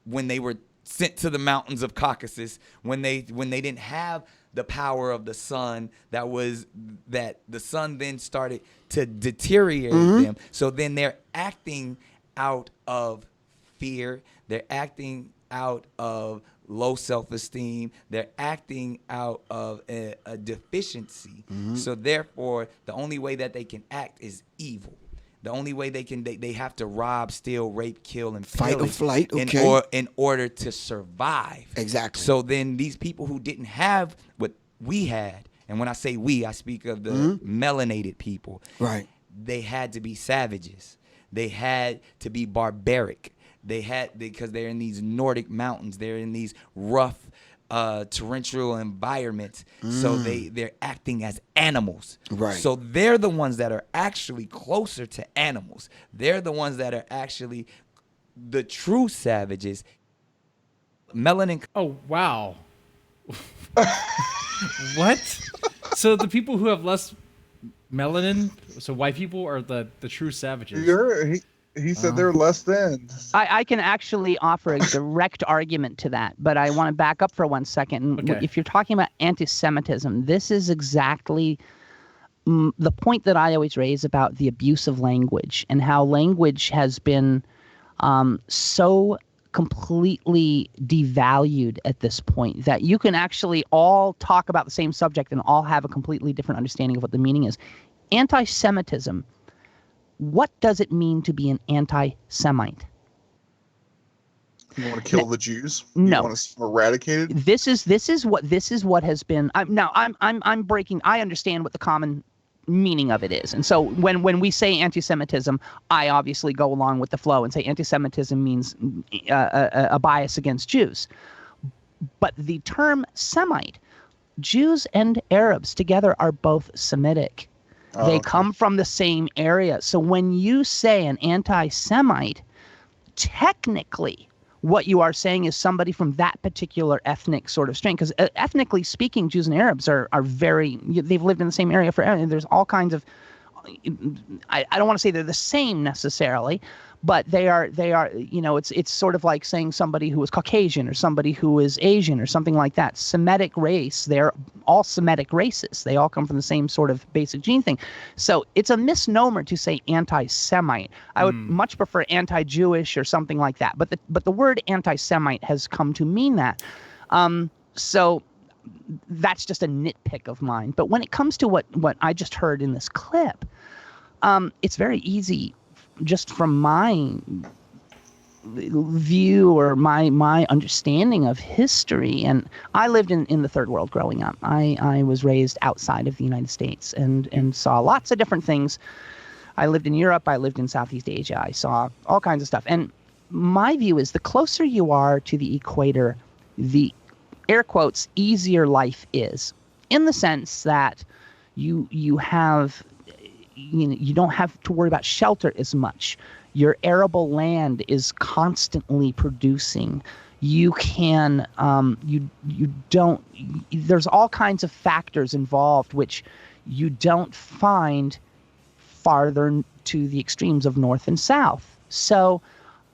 when they were sent to the mountains of Caucasus, when they didn't have the power of the sun, that the sun then started to deteriorate them. So then they're acting out of fear. They're acting out of low self-esteem. They're acting out of a deficiency. So therefore, the only way that they can act is evil. The only way they have to rob, steal, rape, kill, and fight or flight, in order to survive. Exactly. So then these people who didn't have what we had, and when I say we, I speak of the melanated people. Right. They had to be savages. They had to be barbaric. Because they're in these Nordic mountains. They're in these rough, torrential environments. So they're acting as animals. Right. So they're the ones that are actually closer to animals. They're the ones that are actually the true savages. Melanin. Oh, wow. What? So the people who have less melanin, so white people, are the true savages. He said they're less than. I can actually offer a direct argument to that, but I want to back up for 1 second. Okay. If you're talking about anti-Semitism, this is exactly the point that I always raise about the abuse of language and how language has been so completely devalued at this point that you can actually all talk about the same subject and all have a completely different understanding of what the meaning is. Anti-Semitism. What does it mean to be an anti-Semite? You want to kill the Jews? No. You want to eradicate it? This is what has been. I'm breaking. I understand what the common meaning of it is, and so when we say anti-Semitism, I obviously go along with the flow and say anti-Semitism means a bias against Jews. But the term Semite, Jews and Arabs together are both Semitic. They come from the same area. So when you say an anti-Semite, technically what you are saying is somebody from that particular ethnic sort of strain. Because ethnically speaking, Jews and Arabs are very, they've lived in the same area forever. There's all kinds of, I don't want to say they're the same necessarily, but they are, it's sort of like saying somebody who is Caucasian or somebody who is Asian or something like that. Semitic race, they're all Semitic races. They all come from the same sort of basic gene thing. So it's a misnomer to say anti-Semite. I would much prefer anti-Jewish or something like that. But the word anti-Semite has come to mean that. So that's just a nitpick of mine. But when it comes to what I just heard in this clip, it's very easy. Just from my view or my understanding of history, and I lived in the third world growing up. I was raised outside of the United States and saw lots of different things. I lived in Europe. I lived in Southeast Asia. I saw all kinds of stuff. And my view is the closer you are to the equator, the air quotes easier life is, in the sense that you have, you don't have to worry about shelter as much. Your arable land is constantly producing. You can you don't, there's all kinds of factors involved which you don't find farther to the extremes of north and south. So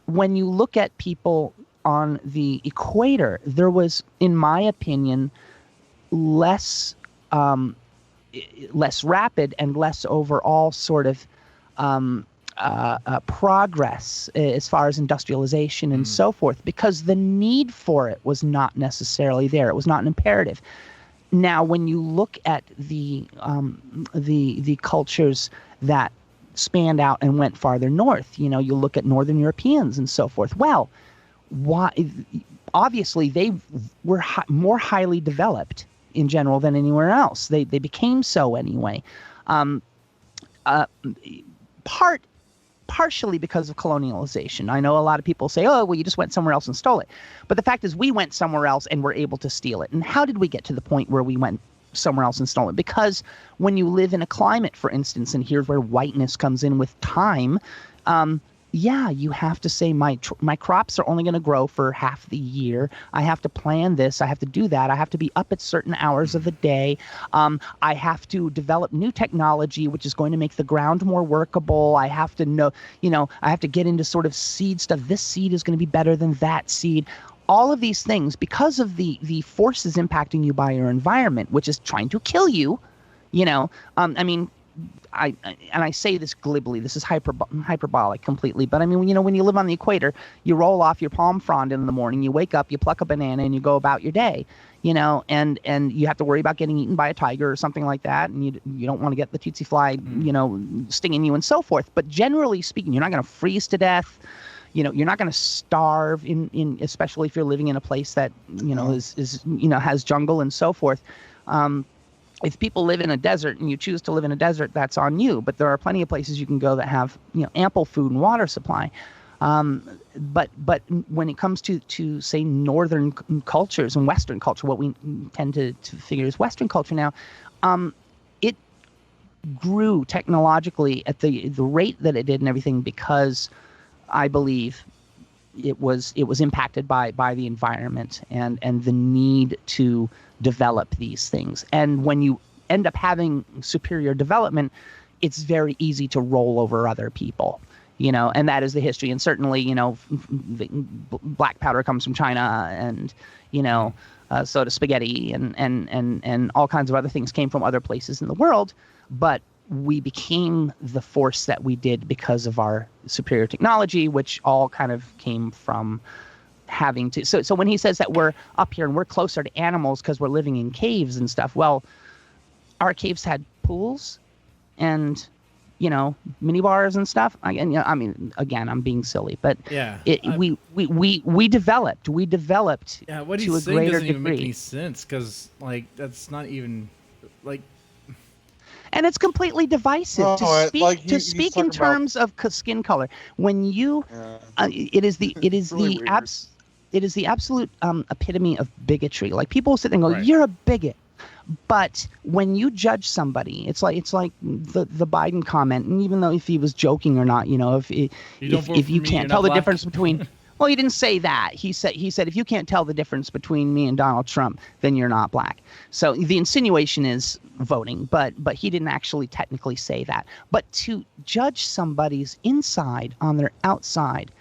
when you look at people on the equator, there was, in my opinion, less rapid and less overall sort of progress as far as industrialization and so forth, because the need for it was not necessarily there. It was not an imperative. Now, when you look at the cultures that spanned out and went farther north, you look at Northern Europeans and so forth. Well, why? Obviously, they were more highly developed in general than anywhere else. They became so anyway. Partially because of colonialization. I know a lot of people say, oh, well, you just went somewhere else and stole it. But the fact is we went somewhere else and were able to steal it. And how did we get to the point where we went somewhere else and stole it? Because when you live in a climate, for instance, and here's where whiteness comes in with time, you have to say my crops are only going to grow for half the year. I have to plan this. I have to do that. I have to be up at certain hours of the day. I have to develop new technology, which is going to make the ground more workable. I have to know, I have to get into sort of seed stuff. This seed is going to be better than that seed. All of these things, because of the forces impacting you by your environment, which is trying to kill you, I say this glibly, this is hyperbolic completely, but I mean, when you live on the equator, you roll off your palm frond in the morning, you wake up, you pluck a banana, and you go about your day, and you have to worry about getting eaten by a tiger or something like that, and you don't want to get the tsetse fly, stinging you and so forth. But generally speaking, you're not going to freeze to death. You're not going to starve in especially if you're living in a place that is has jungle and so forth. If people live in a desert and you choose to live in a desert, that's on you. But there are plenty of places you can go that have ample food and water supply. But when it comes to say northern cultures and Western culture, what we tend to figure is Western culture now, it grew technologically at the rate that it did and everything because I believe it was impacted by the environment and the need to develop these things. And when you end up having superior development, it's very easy to roll over other people, and that is the history. And certainly, black powder comes from China, and so does spaghetti, and all kinds of other things came from other places in the world. But we became the force that we did because of our superior technology, which all kind of came from having to. So when he says that we're up here and we're closer to animals because we're living in caves and stuff, well, our caves had pools and mini bars and stuff. Again, I'm being silly, but we developed yeah, what to he's a saying greater doesn't even make degree. any sense, because that's not even And it's completely divisive to speak in terms of skin color. When you, it is the really absolute epitome of bigotry. Like people sit there and go, Right. "You're a bigot," but when you judge somebody, it's like the Biden comment. And even though if he was joking or not, if you can't tell the difference between well, he didn't say that. He said if you can't tell the difference between me and Donald Trump, then you're not black. So the insinuation is voting, but he didn't actually technically say that. But to judge somebody's inside on their outside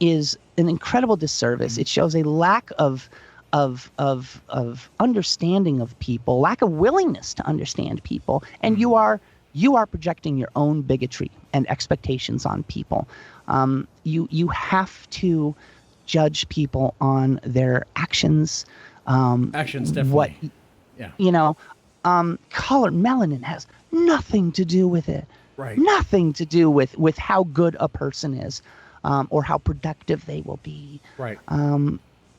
is an incredible disservice. Mm-hmm. It shows a lack of understanding of people, lack of willingness to understand people, and you are projecting your own bigotry and expectations on people. You have to judge people on their actions. actions, definitely. Color, melanin has nothing to do with it. Right. Nothing to do with how good a person is. or how productive they will be. Right. And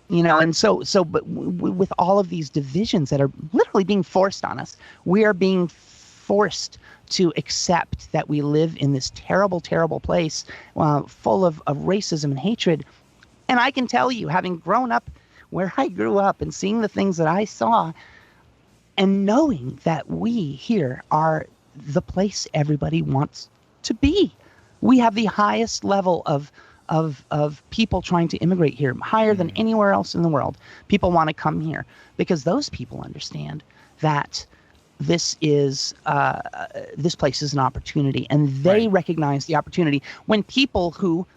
but with all of these divisions that are literally being forced on us, we are being forced to accept that we live in this terrible, terrible place full of racism and hatred. And I can tell you, having grown up where I grew up and seeing the things that I saw, and knowing that we here are the place everybody wants to be. We have the highest level of people trying to immigrate here, higher than anywhere else in the world. People want to come here because those people understand that this place is an opportunity, and they recognize the opportunity. When people who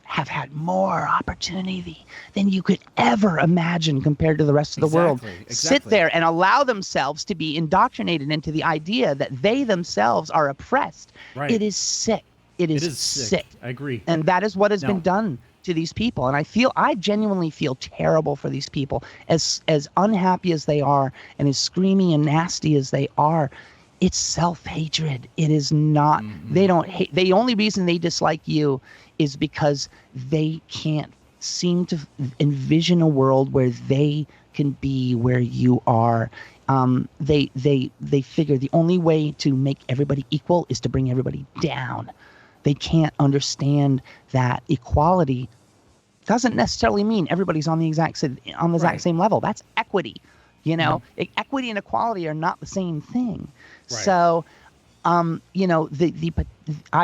have had more opportunity than you could ever imagine compared to the rest of the world sit there and allow themselves to be indoctrinated into the idea that they themselves are oppressed, it is sick. It is sick. I agree. And that is what has been done to these people. And I genuinely feel terrible for these people. As unhappy as they are and as screamy and nasty as they are, it's self-hatred. It is not, they don't hate, the only reason they dislike you is because they can't seem to envision a world where they can be where you are. They figure the only way to make everybody equal is to bring everybody down. They can't understand that equality doesn't necessarily mean everybody's on the exact same level. That's equity. Equity and equality are not the same thing. Right. So, I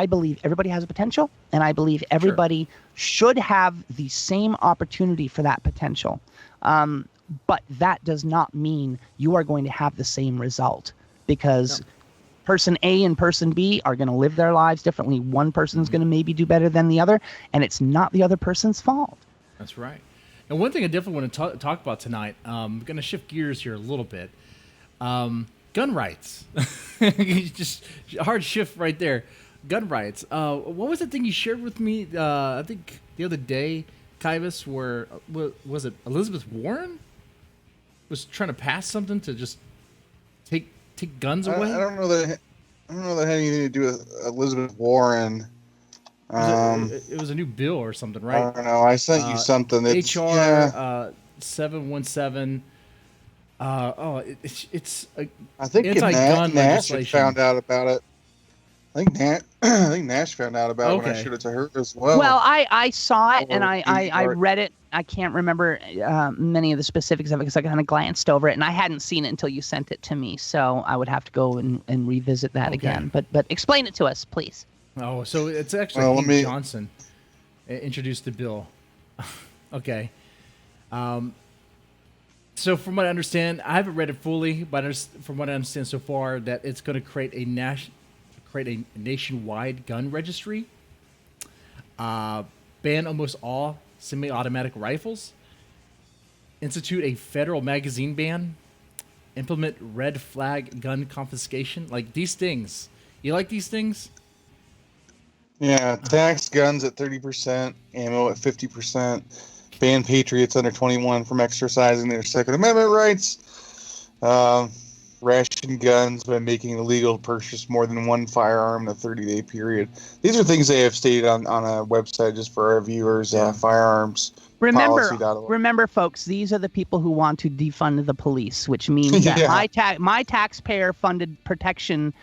believe everybody has a potential, and I believe everybody should have the same opportunity for that potential. But that does not mean you are going to have the same result, because person A and person B are going to live their lives differently. One person's going to maybe do better than the other, and it's not the other person's fault. That's right. And one thing I definitely want to talk about tonight, I'm going to shift gears here a little bit. Gun rights. Just hard shift right there. Gun rights. What was the thing you shared with me, I think the other day, Kivas, where, was it Elizabeth Warren was trying to pass something to just take guns away? I don't know that had anything to do with Elizabeth Warren. It was a new bill or something, right? I don't know. I sent you something. HR 717. It's I think anti-gun Nash legislation. found out about it. I think Nash found out about it when I showed it to her as well. Well, I saw it and I read it. I can't remember many of the specifics of it because I kind of glanced over it, and I hadn't seen it until you sent it to me. So I would have to go and revisit that again. But explain it to us, please. Oh, so it's actually Hank Johnson introduced the bill. Okay. So from what I understand, I haven't read it fully, but from what I understand so far, that it's going to create a nationwide gun registry, ban almost all semi-automatic rifles, institute a federal magazine ban, implement red flag gun confiscation. Like these things. You like these things? Yeah, tax guns at 30%, ammo at 50%, ban patriots under 21 from exercising their Second Amendment rights, ration guns by making it illegal to purchase more than one firearm in a 30-day period. These are things they have stated on a website just for our viewers, firearms. Remember, folks, these are the people who want to defund the police, which means that my taxpayer-funded protection,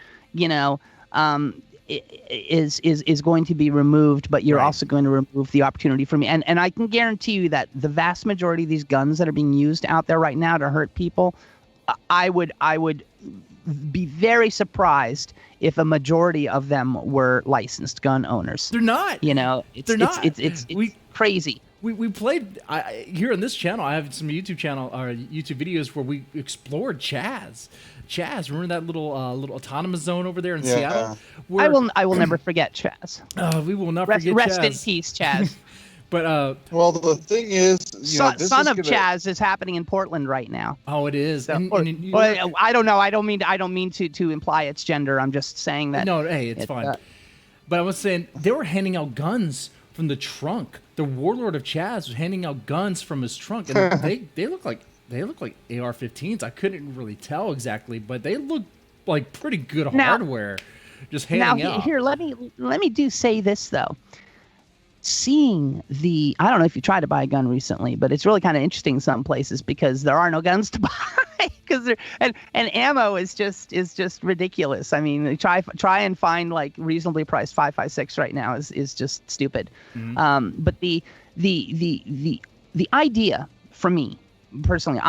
is going to be removed, but you're also going to remove the opportunity for me. And I can guarantee you that the vast majority of these guns that are being used out there right now to hurt people, I would be very surprised if a majority of them were licensed gun owners. They're not. They're not. It's crazy. We played here on this channel. I have some YouTube videos where we explored Chaz. Remember that little autonomous zone over there in Seattle? I will never forget Chaz. We will not forget Chaz. Rest in peace, Chaz. But well, the thing is, Son of Chaz is happening in Portland right now. Oh, it is. So, I don't know. I don't mean to imply its gender. I'm just saying that. No, hey, it's fine. But I was saying they were handing out guns from the trunk. The warlord of Chaz was handing out guns from his trunk, and they look like AR-15s. I couldn't really tell exactly, but they look like pretty good hardware. Just handing out. Here, let me say this though. seeing I don't know if you tried to buy a gun recently, but it's really kind of interesting in some places because there are no guns to buy. Because and ammo is just ridiculous. I mean, try and find like reasonably priced 5.56 right now is just stupid. Mm-hmm. But the idea for me personally,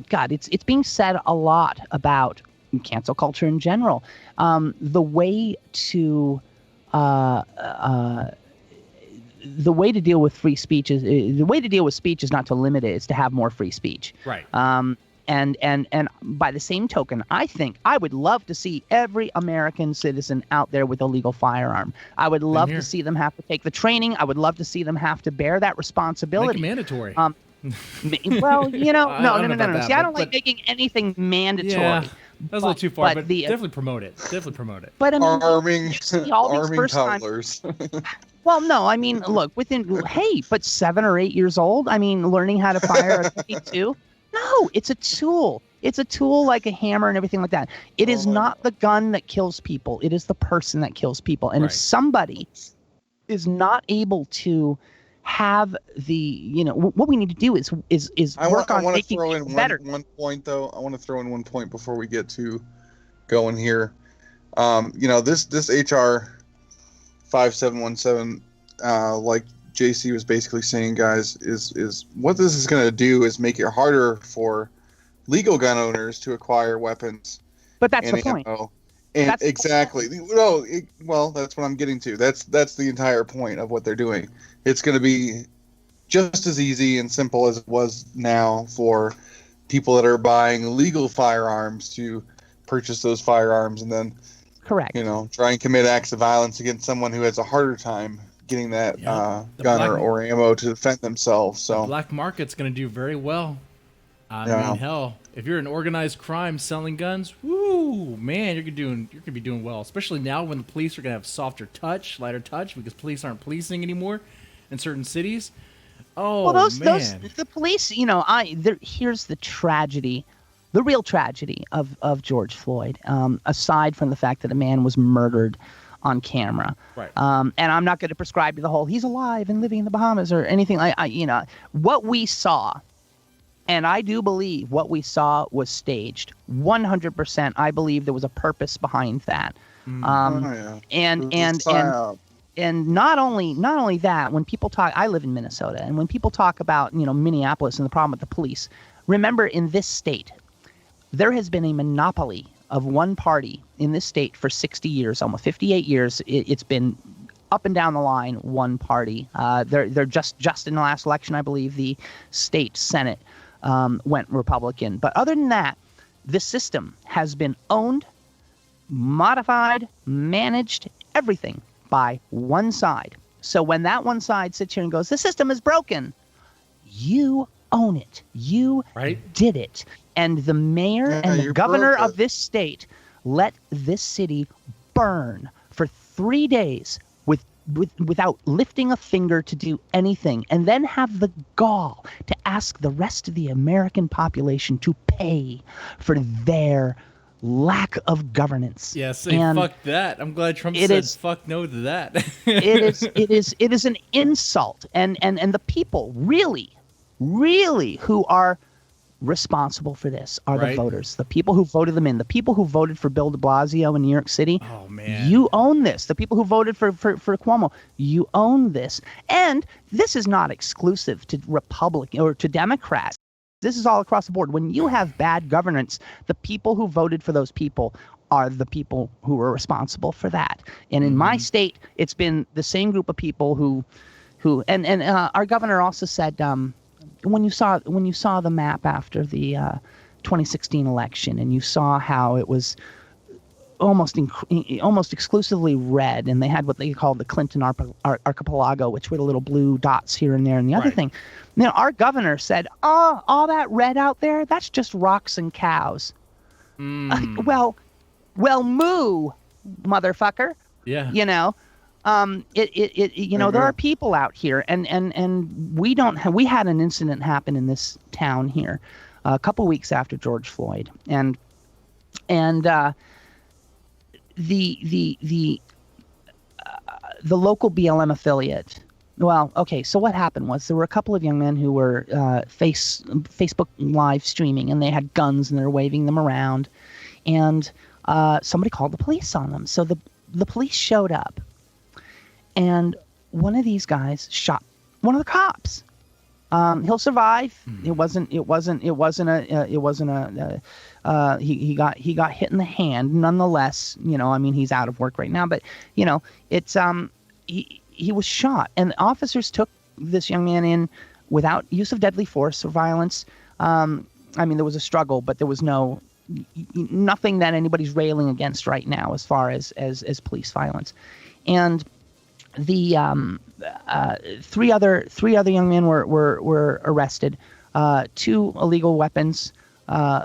God, it's being said a lot about cancel culture in general. The way to deal with free speech is not to limit it; it's to have more free speech. Right. And by the same token, I think I would love to see every American citizen out there with a legal firearm. I would love to see them have to take the training. I would love to see them have to bear that responsibility. Make it mandatory. Well, no. See, I don't like but, making anything mandatory. Yeah, that's a little too far, but definitely promote it. But I mean, arming toddlers. Time. Well, no, I mean, look, but 7 or 8 years old, I mean, learning how to fire a 52. No, it's a tool. It's a tool like a hammer and everything like that. It is not the gun that kills people. It is the person that kills people. And if somebody is not able to have what we need to do is work on making it better. One point though. I want to throw in one point before we get to going here. This HR 5717, like JC was basically saying, guys, is what this is going to do is make it harder for legal gun owners to acquire weapons. But that's the point. And that's exactly. Well, that's what I'm getting to. That's the entire point of what they're doing. It's going to be just as easy and simple as it was now for people that are buying legal firearms to purchase those firearms and then, correct, try and commit acts of violence against someone who has a harder time getting that gun or ammo to defend themselves. So the black market's going to do very well. I mean, hell, if you're an organized crime selling guns, woo, man, you're gonna be doing well. Especially now when the police are gonna have lighter touch, because police aren't policing anymore in certain cities. Oh, well, the police, here's the tragedy, the real tragedy of George Floyd. Aside from the fact that a man was murdered on camera. Right. And I'm not going to prescribe to the whole he's alive and living in the Bahamas or anything like what we saw, and I do believe what we saw was staged 100%. I believe there was a purpose behind that. And not only that, when people talk, I live in Minnesota, and when people talk about Minneapolis and the problem with the police, remember in this state there has been a monopoly of one party in this state for 60 years, almost 58 years. It's been up and down the line, one party. They're just in the last election, I believe, the state Senate went Republican. But other than that, this system has been owned, modified, managed, everything by one side. So when that one side sits here and goes, the system is broken, you own it. You did it. And the mayor and the governor of this state let this city burn for 3 days without lifting a finger to do anything, and then have the gall to ask the rest of the American population to pay for their lack of governance. Yeah, fuck that. I'm glad Trump said fuck no to that. it is an insult, and the people really who are responsible for this are the voters, the people who voted them in, the people who voted for Bill de Blasio in New York City. Oh man, you own this. The people who voted for Cuomo, you own this. And this is not exclusive to Republican or to Democrats. This is all across the board. When you have bad governance, the people who voted for those people are the people who are responsible for that. And in my state, it's been the same group of people who our governor also said, when you saw the map after the 2016 election, and you saw how it was almost exclusively red, and they had what they called the Clinton archipelago, which were the little blue dots here and there. And the other thing, our governor said, "Oh, all that red out there, that's just rocks and cows." Well, moo, motherfucker. Yeah. There are people out here, and we had an incident happen in this town here a couple weeks after George Floyd, and the local BLM affiliate Well, okay, so what happened was there were a couple of young men who were Facebook live streaming, and they had guns and they're waving them around, and somebody called the police on them. So the police showed up, and one of these guys shot one of the cops. He'll survive. It wasn't a he got hit in the hand. Nonetheless, I mean, he's out of work right now, but it's he was shot, and the officers took this young man in without use of deadly force or violence. I mean, there was a struggle, but there was nothing that anybody's railing against right now as far as police violence. And the three other young men were arrested. 2 illegal weapons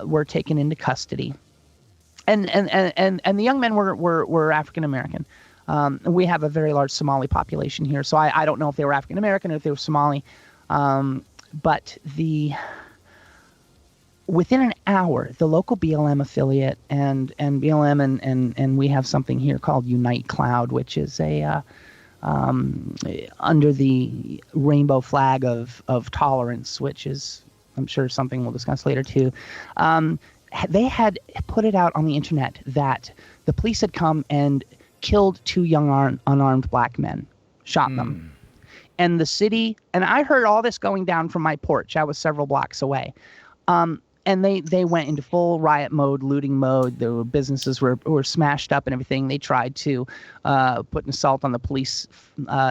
were taken into custody, and the young men were African American. We have a very large Somali population here, so I don't know if they were African American or if they were Somali. But within an hour, the local BLM affiliate and BLM and we have something here called Unite Cloud, which is a under the rainbow flag of tolerance, which is, I'm sure, something we'll discuss later too. They had put it out on the internet that the police had come and killed 2 young unarmed black men, shot them. And the city, and I heard all this going down from my porch. I was several blocks away. And they went into full riot mode, looting mode. The businesses were smashed up and everything. They tried to put an assault on the police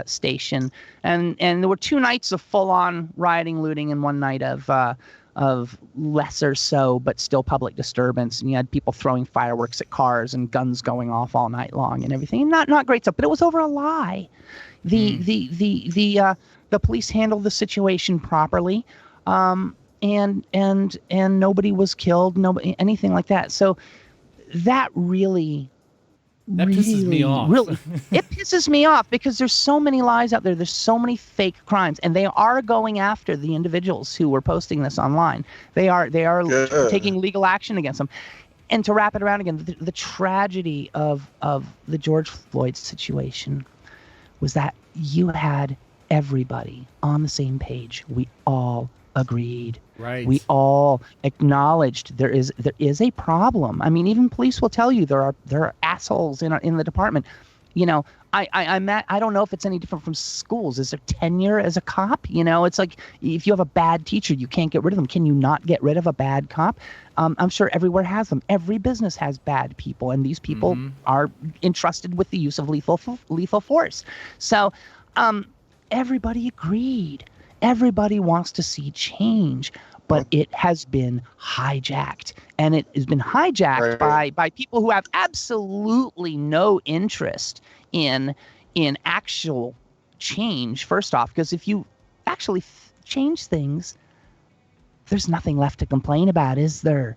station. And there were 2 nights of full-on rioting, looting, and 1 night of lesser so, but still public disturbance. And you had people throwing fireworks at cars and guns going off all night long and everything. Not great stuff, but it was over a lie. The police handled the situation properly. And nobody was killed, anything like that. So that really pisses me off. Really, it pisses me off because there's so many lies out there. There's so many fake crimes, and they are going after the individuals who were posting this online. They are taking legal action against them. And to wrap it around again, the tragedy of the George Floyd situation was that you had everybody on the same page. We all agreed. Right. We all acknowledged there is a problem. I mean, even police will tell you there are assholes in the department. I don't know if it's any different from schools. Is there tenure as a cop? It's like if you have a bad teacher, you can't get rid of them. Can you not get rid of a bad cop? I'm sure everywhere has them. Every business has bad people, and these people are entrusted with the use of lethal force. So, everybody agreed. Everybody wants to see change, but it has been hijacked, and it has been hijacked by people who have absolutely no interest in actual change. First off, because if you actually change things, there's nothing left to complain about, is there?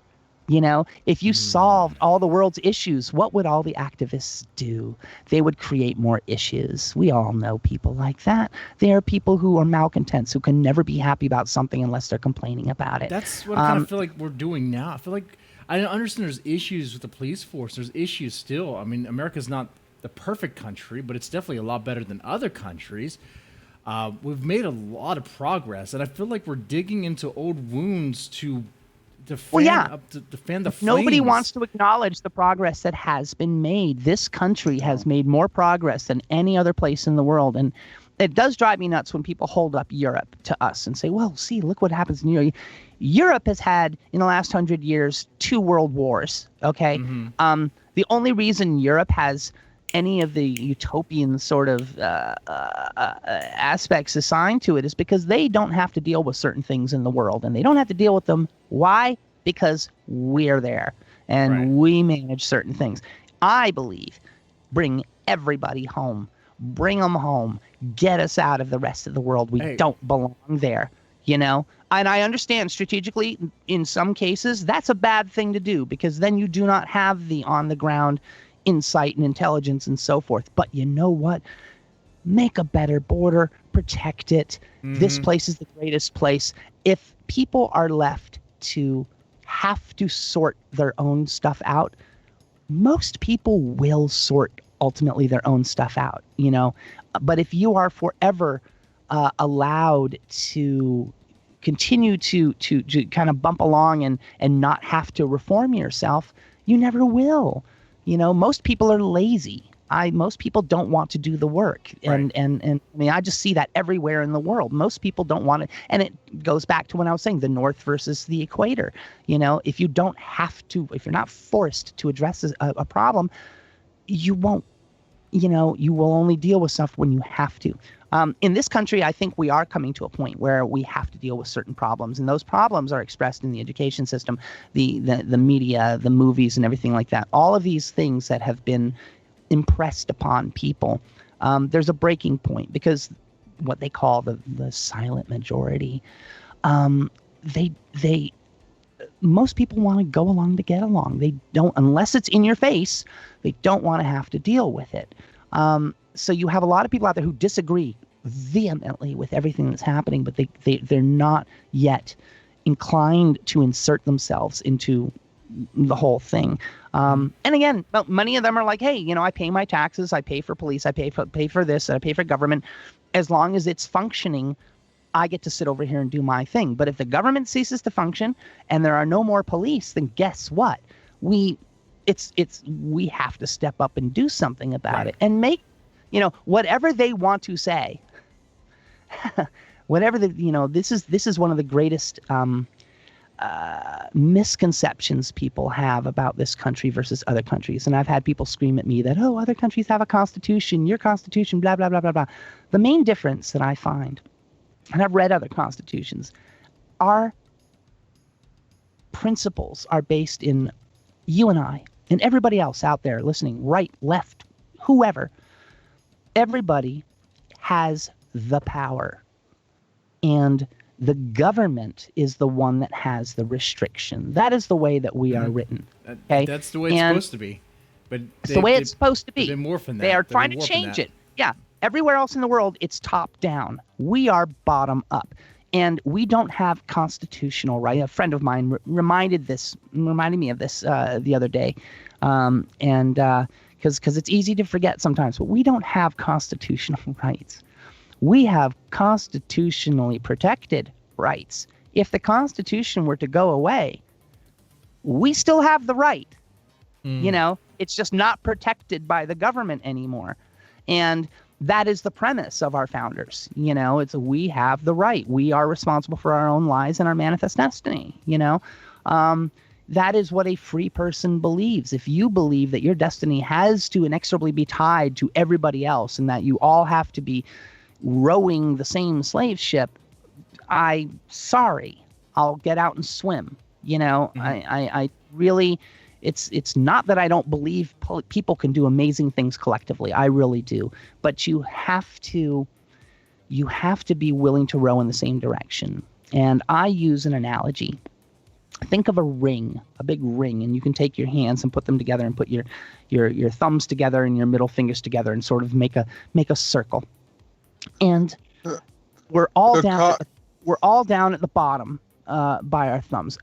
If you solved all the world's issues, what would all the activists do? They would create more issues. We all know people like that. They are people who are malcontents, who can never be happy about something unless they're complaining about it. That's what I kind of feel like we're doing now. I feel like I understand there's issues with the police force. There's issues still. I mean, America's not the perfect country, but it's definitely a lot better than other countries. We've made a lot of progress, and I feel like we're digging into old wounds to fan the flames. Nobody wants to acknowledge the progress that has been made. This country has made more progress than any other place in the world. And it does drive me nuts when people hold up Europe to us and say, well, see, look what happens in Europe. Europe has had, in the last 100 years, 2 world wars, okay? The only reason Europe has any of the utopian sort of aspects assigned to it is because they don't have to deal with certain things in the world, and they don't have to deal with them. Why? Because we're there and we manage certain things. I believe bring everybody home, bring them home, get us out of the rest of the world. We don't belong there, and I understand strategically in some cases that's a bad thing to do, because then you do not have the on the ground insight and intelligence and so forth. But you know what? Make a better border, protect it. This place is the greatest place. If people are left to have to sort their own stuff out, most people will sort ultimately their own stuff out, But if you are forever allowed to continue to kind of bump along and not have to reform yourself, you never will. Most people are lazy. Most people don't want to do the work. And I mean, I just see that everywhere in the world. Most people don't want it. And it goes back to when I was saying the North versus the equator. If you don't have to, if you're not forced to address a problem, you won't, you will only deal with stuff when you have to. In this country, I think we are coming to a point where we have to deal with certain problems, and those problems are expressed in the education system, the media, the movies, and everything like that. All of these things that have been impressed upon people, there's a breaking point, because what they call the silent majority, they most people want to go along to get along. They don't, unless it's in your face, they don't want to have to deal with it. So you have a lot of people out there who disagree vehemently with everything that's happening, but they're not yet inclined to insert themselves into the whole thing. And again, many of them are like, hey, I pay my taxes, I pay for police, I pay for this, I pay for government. As long as it's functioning, I get to sit over here and do my thing. But if the government ceases to function and there are no more police, then guess what? We have to step up and do something about it, and make, whatever they want to say, whatever this is one of the greatest misconceptions people have about this country versus other countries. And I've had people scream at me that, oh, other countries have a constitution, your constitution, blah, blah, blah, blah, blah. The main difference that I find, and I've read other constitutions, our principles are based in you and I and everybody else out there listening, right, left, whoever. Everybody has the power, and the government is the one that has the restriction. That is the way that we are written. Okay, that's the way it's supposed to be. But it's the way it's supposed to be. They've been morphing that. They are trying to change it. Yeah, everywhere else in the world, it's top down. We are bottom up, and we don't have constitutional right. A friend of mine reminded me of this the other day, and because it's easy to forget sometimes, but we don't have constitutional rights. We have constitutionally protected rights. If the Constitution were to go away, we still have the right. It's just not protected by the government anymore. And that is the premise of our founders. It's we have the right. We are responsible for our own lives and our manifest destiny. That is what a free person believes. If you believe that your destiny has to inexorably be tied to everybody else and that you all have to be rowing the same slave ship, sorry, I'll get out and swim. I really, it's not that I don't believe people can do amazing things collectively. I really do. But you have to be willing to row in the same direction. And I use an analogy. Think of a ring, a big ring, and you can take your hands and put them together and put your thumbs together and your middle fingers together and sort of make a circle. And we're all down at the bottom by our thumbs.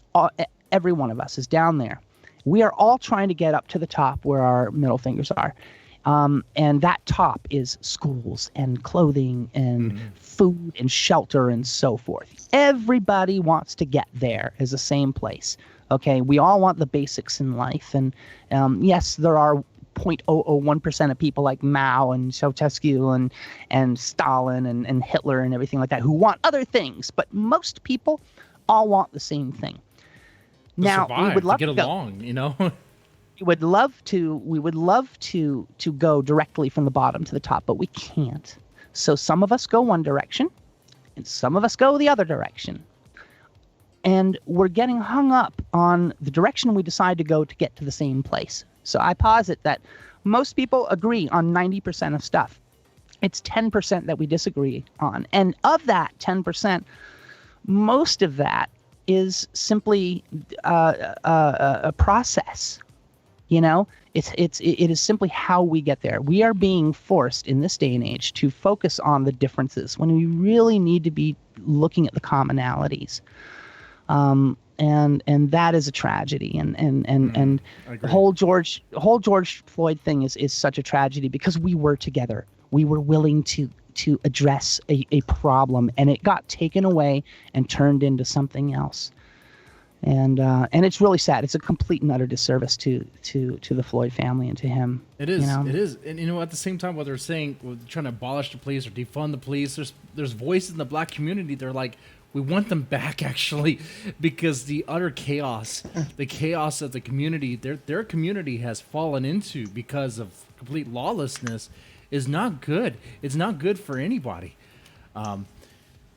Every one of us is down there. We are all trying to get up to the top where our middle fingers are. And that top is schools and clothing and food and shelter and so forth. Everybody wants to get there as the same place. Okay, we all want the basics in life. And yes, there are 0.001% of people like Mao and Ceausescu and Stalin and Hitler and everything like that who want other things. But most people all want the same thing. Now, we would love to get along, We would love to go directly from the bottom to the top, but we can't. So some of us go one direction, and some of us go the other direction. And we're getting hung up on the direction we decide to go to get to the same place. So I posit that most people agree on 90% of stuff. It's 10% that we disagree on. And of that 10%, most of that is simply a process. It is simply how we get there. We are being forced in this day and age to focus on the differences when we really need to be looking at the commonalities. And that is a tragedy. And the whole George Floyd thing is such a tragedy because we were together. we were willing to address a problem, and it got taken away and turned into something else. And it's really sad. It's a complete and utter disservice to the Floyd family and to him. It is. You know? It is. And at the same time, while they're saying we're trying to abolish the police or defund the police, there's voices in the black community. They're like, we want them back, actually, because the utter chaos, the chaos of the community, their community has fallen into because of complete lawlessness, is not good. It's not good for anybody. But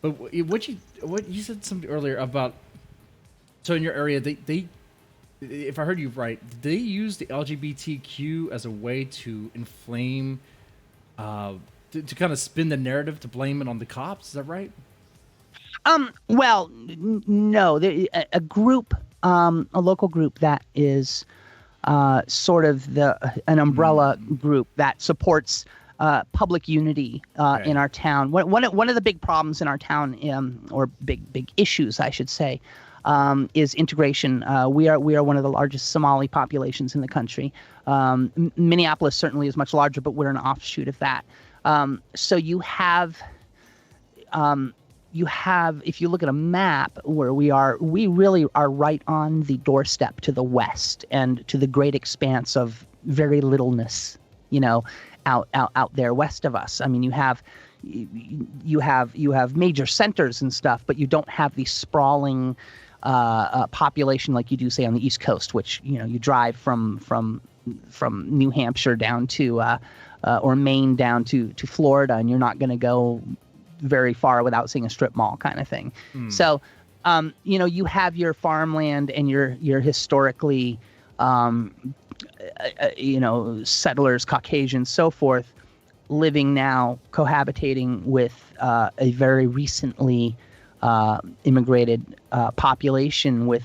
what you said something earlier about, so in your area, they if I heard you right, they use the LGBTQ as a way to inflame, to kind of spin the narrative, to blame it on the cops. Is that right? Well, no. A group, a local group that is sort of an umbrella group that supports public unity in our town. One of the big problems in our town, or big issues, I should say, is integration. We are one of the largest Somali populations in the country. Minneapolis certainly is much larger, but we're an offshoot of that. So you have, if you look at a map where we really are right on the doorstep to the west and to the great expanse of very littleness, out there west of us. I mean, you have major centers and stuff, but you don't have the sprawling population like you do, say, on the East Coast, which you drive from New Hampshire down to or Maine down to Florida, and you're not going to go very far without seeing a strip mall kind of thing. So, you have your farmland and your historically, settlers, Caucasians, so forth, living now, cohabitating with a very recently immigrated population with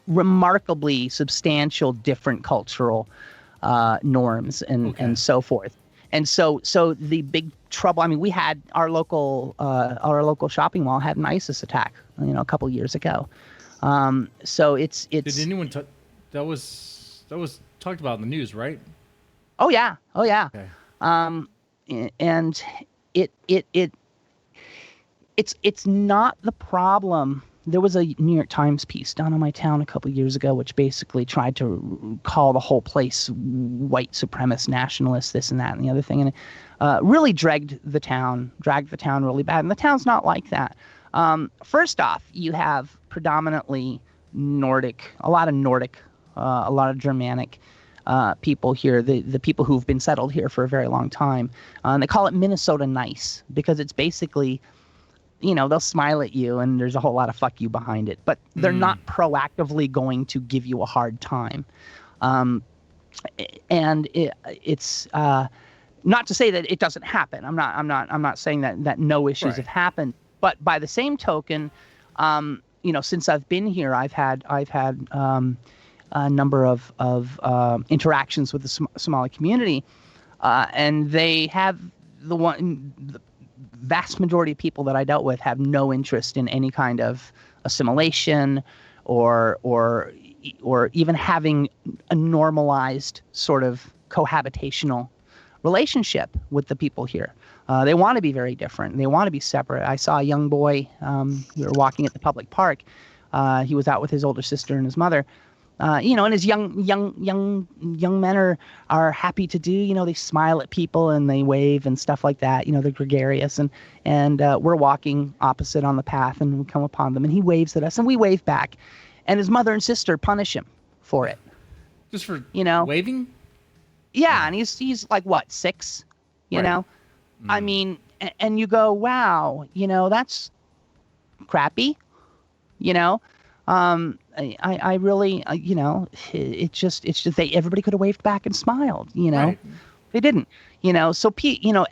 remarkably substantial different cultural norms and so forth. And so the big trouble. I mean, we had our local shopping mall had an ISIS attack, a couple of years ago. So it's. Did anyone that was talked about in the news, right? Oh yeah. Okay. And it's not the problem. There was a New York Times piece done on my town a couple of years ago, which basically tried to call the whole place white supremacist, nationalist, this and that and the other thing, and it really dragged the town really bad. And the town's not like that. First off, you have predominantly Nordic, a lot of Germanic people here, the people who've been settled here for a very long time. They call it Minnesota nice because it's basically, they'll smile at you and there's a whole lot of fuck you behind it, but they're not proactively going to give you a hard time. And it's not to say that it doesn't happen. I'm not saying that no issues have happened, but by the same token, since I've been here, I've had a number of interactions with the Somali community, and they have the vast majority of people that I dealt with have no interest in any kind of assimilation or even having a normalized sort of cohabitational relationship with the people here. They want to be very different. They want to be separate. I saw a young boy. We were walking at the public park. He was out with his older sister and his mother. And as young men are happy to do, they smile at people and they wave and stuff like that. They're gregarious, and we're walking opposite on the path and we come upon them and he waves at us and we wave back, and his mother and sister punish him for it. Just for waving? Yeah, and he's like what, 6? I mean, and you go, wow, that's crappy, I really, it's just everybody could have waved back and smiled, Right. They didn't, so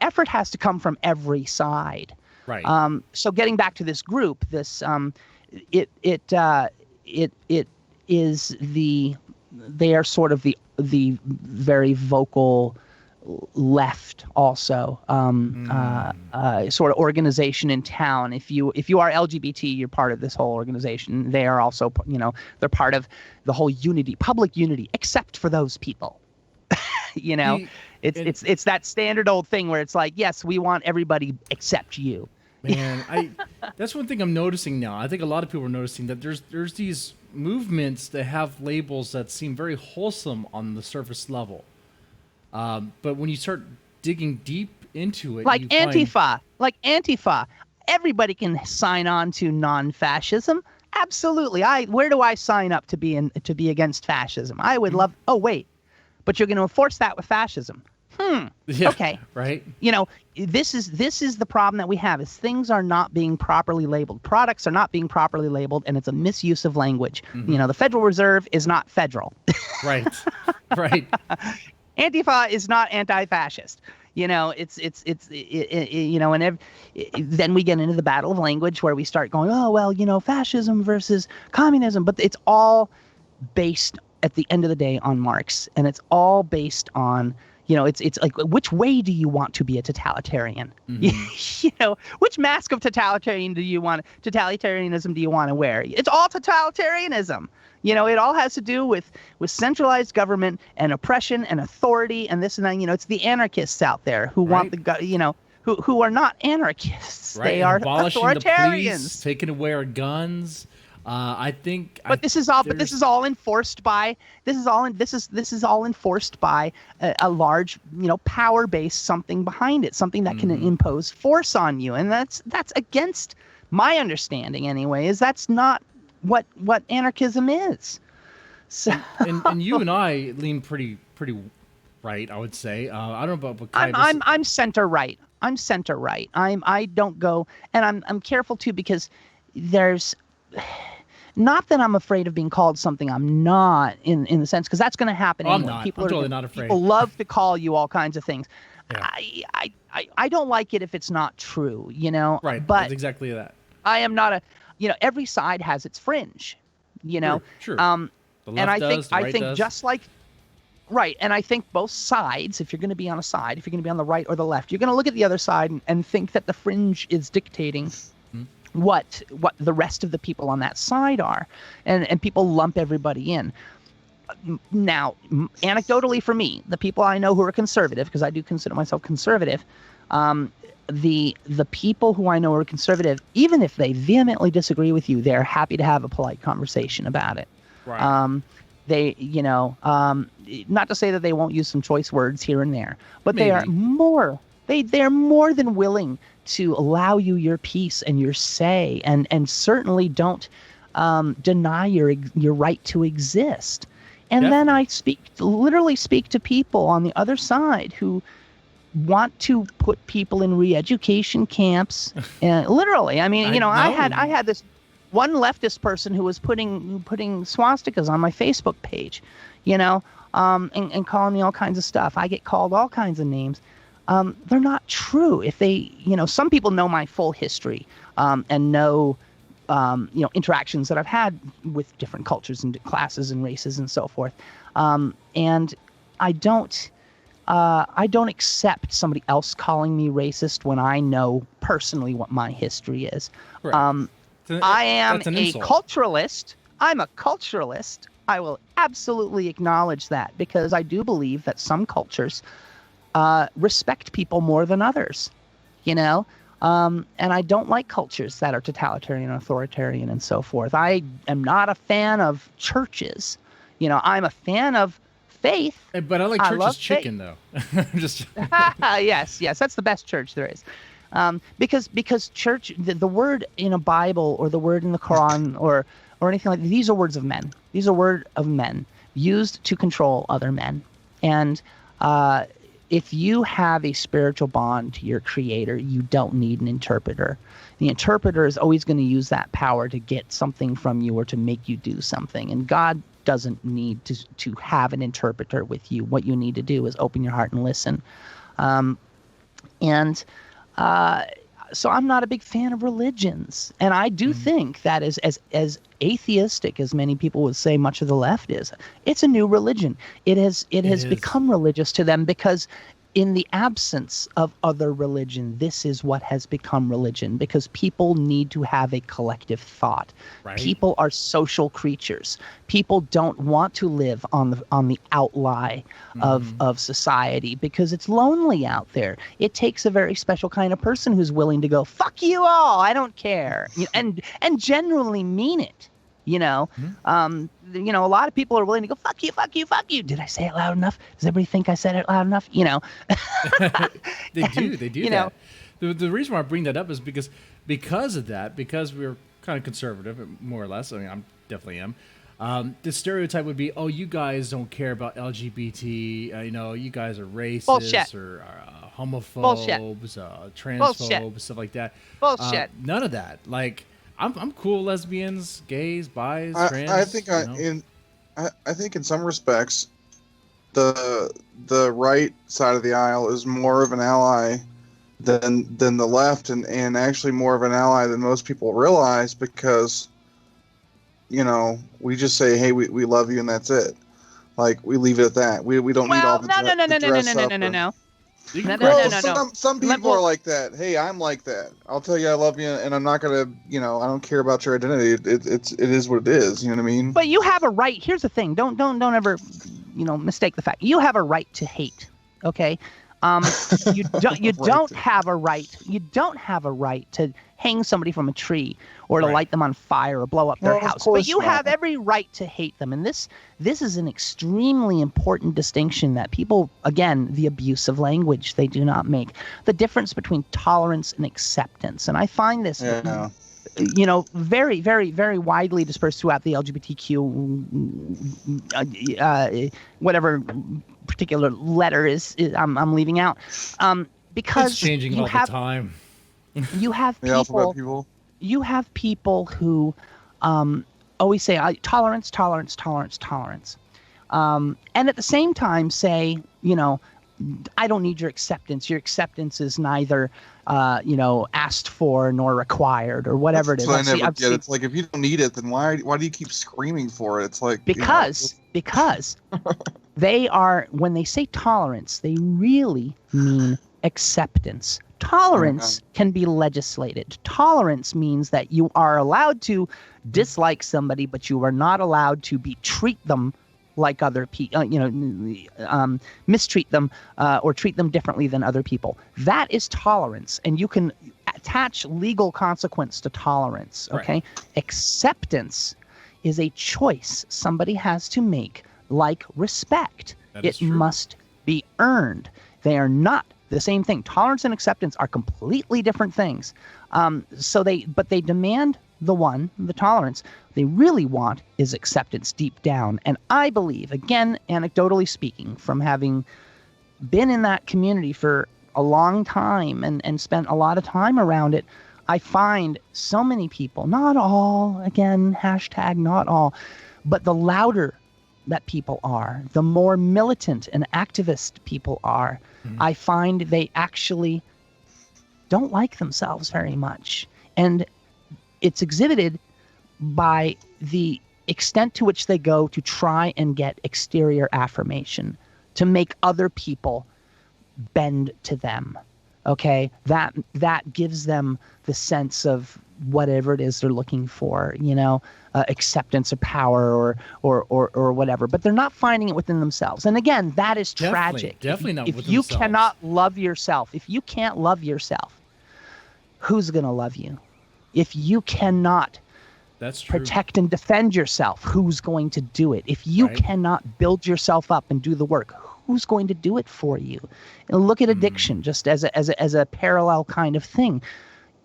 effort has to come from every side. Right. So getting back to this group, it is they are sort of the very vocal left also sort of organization in town. If you are LGBT, you're part of this whole organization. They are also, they're part of the whole unity, public unity, except for those people. You know, it's that standard old thing where it's like, yes, we want everybody except you. Man, that's one thing I'm noticing now. I think a lot of people are noticing that there's these movements that have labels that seem very wholesome on the surface level. But when you start digging deep into it, like you Antifa, everybody can sign on to non-fascism. Absolutely. Where do I sign up to be against fascism? I would love. Oh wait, but you're going to enforce that with fascism. Yeah, okay. Right. You know, this is the problem that we have is things are not being properly labeled. Products are not being properly labeled, and it's a misuse of language. Mm-hmm. You know, the Federal Reserve is not federal. Right. Right. Antifa is not anti-fascist. You know, you know, and then we get into the battle of language where we start going, oh, well, you know, fascism versus communism. But it's all based at the end of the day on Marx. And it's all based on, you know, it's like, which way do you want to be a totalitarian? Mm-hmm. You know, which mask of totalitarianism do you want to wear? It's all totalitarianism. You know, it all has to do with centralized government and oppression and authority and this and that. You know, it's the anarchists out there who want who are not anarchists. Right. They are abolishing authoritarians. The police, taking away our guns. I think. But this is all enforced by a large, you know, power base, something behind it, something that can impose force on you, and that's against my understanding anyway. Is that's not what anarchism is. So and you and I lean pretty right, I would say. I don't know about I'm center right. I don't go, and I'm careful too, because there's not that I'm afraid of being called something I'm not in the sense, because that's going to happen anyway. I'm totally not afraid. People love to call you all kinds of things. Yeah. I don't like it if it's not true, you know. Right. But that's exactly that. I am not you know, every side has its fringe, you know. Sure. And I think just like, right. And I think both sides, if you're going to be on a side, if you're going to be on the right or the left, you're going to look at the other side and think that the fringe is dictating what the rest of the people on that side are, and people lump everybody in. Now, anecdotally for me, the people I know who are conservative, because I do consider myself conservative, the people who I know are conservative, even if they vehemently disagree with you, they're happy to have a polite conversation about it. Right. They, you know, not to say that they won't use some choice words here and there, but Maybe. they're more than willing to allow you your piece and your say, and certainly don't deny your right to exist. And then I literally speak to people on the other side who want to put people in re-education camps. Literally, I mean, you know, I had this one leftist person who was putting swastikas on my Facebook page, you know, and calling me all kinds of stuff. I get called all kinds of names. They're not true. If they, you know, some people know my full history, and know, you know, interactions that I've had with different cultures and classes and races and so forth. And I don't accept somebody else calling me racist when I know personally what my history is. Right. I am a culturalist. I'm a culturalist. I will absolutely acknowledge that, because I do believe that some cultures respect people more than others, you know? And I don't like cultures that are totalitarian, authoritarian, and so forth. I am not a fan of churches. You know, I'm a fan of faith. But I like church's chicken, though. Just yes, that's the best church there is. Because church, the word in a Bible or the word in the Quran or anything like that, these are words of men. These are words of men used to control other men. And if you have a spiritual bond to your creator, you don't need an interpreter. The interpreter is always going to use that power to get something from you or to make you do something. And God doesn't need to have an interpreter with you. What you need to do is open your heart and listen. So I'm not a big fan of religions. And I do think that as atheistic as many people would say much of the left is, it's a new religion. It has become religious to them because in the absence of other religion, this is what has become religion, because people need to have a collective thought. Right. People are social creatures. People don't want to live on the outlie of society because it's lonely out there. It takes a very special kind of person who's willing to go, fuck you all, I don't care, and genuinely mean it. A lot of people are willing to go, fuck you, fuck you, fuck you. Did I say it loud enough? Does everybody think I said it loud enough? They do that. The reason why I bring that up is because of that, because we're kind of conservative, more or less. I mean, I definitely am. The stereotype would be, oh, you guys don't care about LGBT, you guys are racist. Bullshit. Or homophobes, Bullshit. Transphobes, Bullshit. stuff like that. Bullshit. None of that. Like, I'm cool, lesbians, gays, bis, trans. I think in some respects, the right side of the aisle is more of an ally than the left, and actually more of an ally than most people realize, because we just say, hey, we love you, and that's it. Like, we leave it at that. We don't need all the no. Some people are like that. Hey, I'm like that. I'll tell you I love you, and I'm not gonna, I don't care about your identity. It is what it is. You know what I mean? But you have a right. Here's the thing. Don't ever, mistake the fact. You have a right to hate. Okay. You don't have a right. You don't have a right to hang somebody from a tree or to light them on fire or blow up their house. But you have every right to hate them. And this is an extremely important distinction that people, again, the abuse of language, they do not make. The difference between tolerance and acceptance. And I find this, very, very, very widely dispersed throughout the LGBTQ, whatever particular letter is I'm leaving out, because it's changing all the time. You have people. You have people who always say tolerance, tolerance, tolerance, tolerance, and at the same time say, I don't need your acceptance. Your acceptance is neither, asked for nor required, or whatever it is. I never get. It's like, if you don't need it, then why do you keep screaming for it? It's like, because they are, when they say tolerance, they really mean acceptance. Tolerance can be legislated. Tolerance means that you are allowed to dislike somebody, but you are not allowed to treat them like other people, mistreat them or treat them differently than other people. That is tolerance, and you can attach legal consequence to tolerance. Okay, right. Acceptance is a choice somebody has to make, like respect. It must be earned. They are not the same thing. Tolerance and acceptance are completely different things. But they demand the tolerance they really want is acceptance deep down. And I believe, again, anecdotally speaking, from having been in that community for a long time and spent a lot of time around it, I find so many people, not all, again, hashtag not all, but the louder that people are, the more militant and activist people are, I find they actually don't like themselves very much. And it's exhibited by the extent to which they go to try and get exterior affirmation, to make other people bend to them. Okay, that gives them the sense of whatever it is they're looking for, acceptance or power or whatever. But they're not finding it within themselves. And again, that is tragic. Definitely not within themselves. If you cannot love yourself, if you can't love yourself, who's going to love you? If you cannot protect and defend yourself, who's going to do it? If you cannot build yourself up and do the work, who's going to do it for you? And look at addiction just as a parallel kind of thing.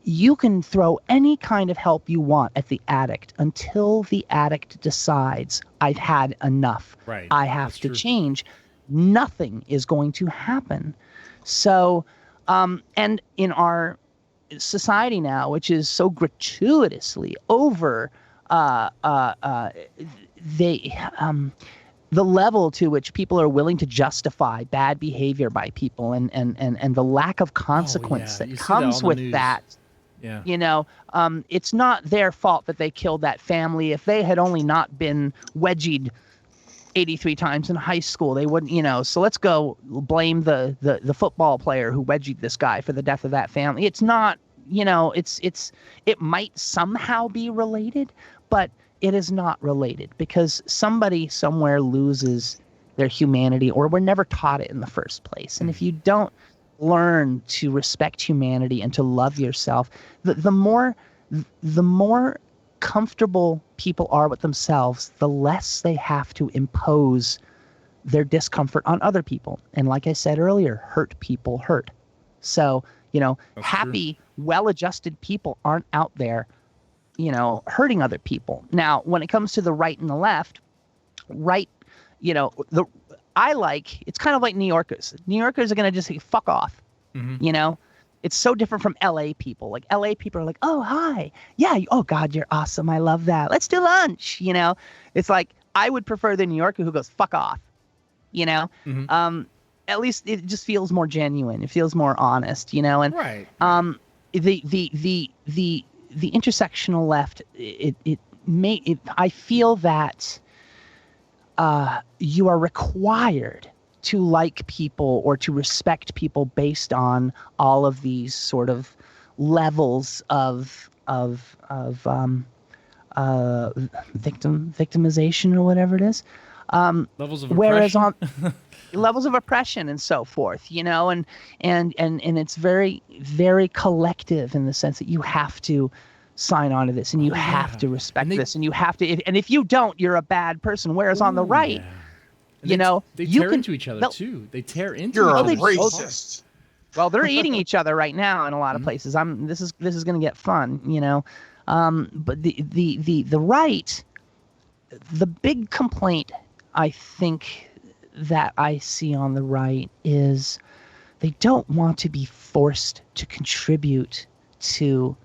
You can throw any kind of help you want at the addict until the addict decides, I've had enough. Right. I have to change. Nothing is going to happen. So, and in our society now, which is so gratuitously over the level to which people are willing to justify bad behavior by people and the lack of consequence that comes with that. Yeah. It's not their fault that they killed that family. If they had only not been wedgied 83 times in high school. They wouldn't, so let's go blame the football player who wedgied this guy for the death of that family. It's not, it might somehow be related, but it is not related because somebody somewhere loses their humanity, or we're never taught it in the first place. And if you don't learn to respect humanity and to love yourself, the more comfortable people are with themselves, the less they have to impose their discomfort on other people. And like I said earlier, hurt people hurt. So, That's happy, well-adjusted people aren't out there, hurting other people. Now, when it comes to the right and the left, right, it's kind of like New Yorkers. New Yorkers are going to just say, fuck off, It's so different from LA people. Like LA people are like, oh, hi. Yeah. Oh God, you're awesome. I love that. Let's do lunch. It's like, I would prefer the New Yorker who goes, fuck off, At least it just feels more genuine. It feels more honest, and right. The intersectional left, I feel that you are required to like people or to respect people based on all of these sort of levels of victimization or whatever it is. Levels of whereas oppression. on levels of oppression and so forth, and it's very, very collective in the sense that you have to sign on to this and you have to respect this and you have to, and if you don't, you're a bad person. Whereas on the right, they tear into each other too. They tear into each other. You're a racist. Well, they're eating each other right now in a lot of places. This is going to get fun, But the right, the big complaint I think that I see on the right is they don't want to be forced to contribute to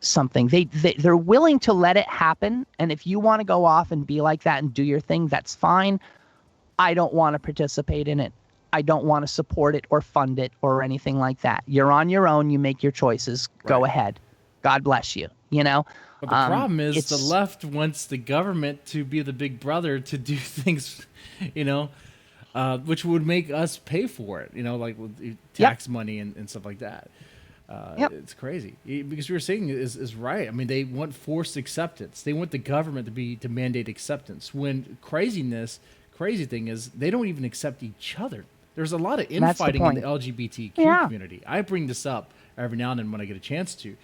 something. They're willing to let it happen, and if you want to go off and be like that and do your thing, that's fine. I don't want to participate in it. I don't want to support it or fund it or anything like that. You're on your own. You make your choices. Go ahead. God bless you. But the problem is the left wants the government to be the big brother to do things, which would make us pay for it, like with tax money and stuff like that. It's crazy because what you're saying is right. I mean, they want forced acceptance. They want the government to mandate acceptance. When crazy thing is they don't even accept each other. There's a lot of infighting in the LGBTQ community. I bring this up every now and then when I get a chance to.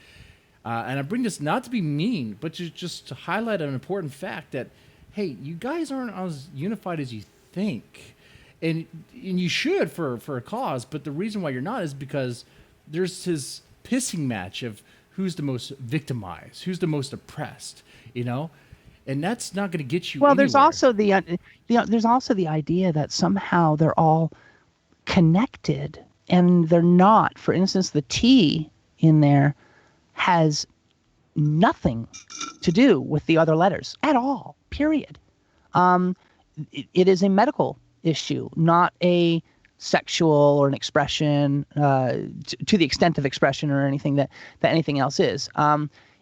And I bring this not to be mean, but just to highlight an important fact that, hey, you guys aren't as unified as you think. And you should for a cause, but the reason why you're not is because there's this pissing match of who's the most victimized, who's the most oppressed, and that's not going to get you anywhere. There's also there's also the idea that somehow they're all connected, and they're not. For instance, the T in there has nothing to do with the other letters at all, period. It is a medical issue, not a sexual or an expression to the extent of expression or anything that anything else is.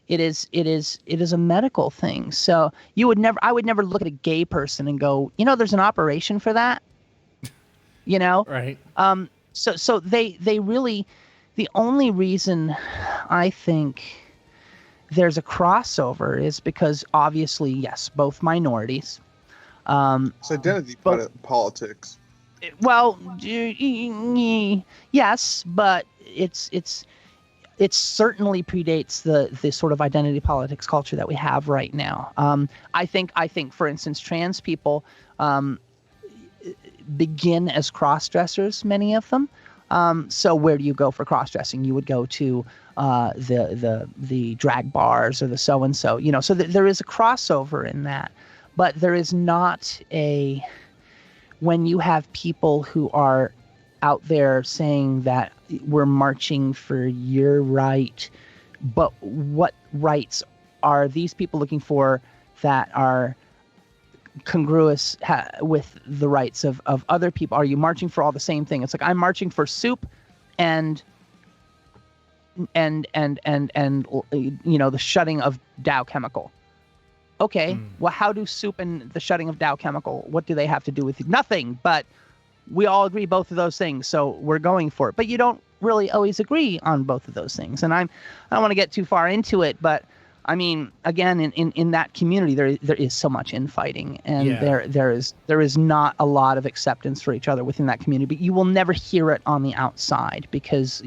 It is a medical thing. So I would never look at a gay person and go, there's an operation for that. Right. So they really, the only reason I think there's a crossover is because obviously, yes, both minorities. It's identity politics. Well, yes, but it certainly predates the sort of identity politics culture that we have right now. I think, for instance, trans people begin as cross-dressers, many of them. So where do you go for cross-dressing? You would go to the drag bars or the so-and-so. So there is a crossover in that, but there is not when you have people who are out there saying that we're marching for your right, but what rights are these people looking for that are congruous with the rights of other people? Are you marching for all the same thing? It's like, I'm marching for soup and the shutting of Dow Chemical. Okay, well, how do soup and the shutting of Dow Chemical, what do they have to do with it? Nothing, but we all agree both of those things, so we're going for it. But you don't really always agree on both of those things. And I don't want to get too far into it, but I mean, again, in that community, there is so much infighting, and there is not a lot of acceptance for each other within that community. But you will never hear it on the outside because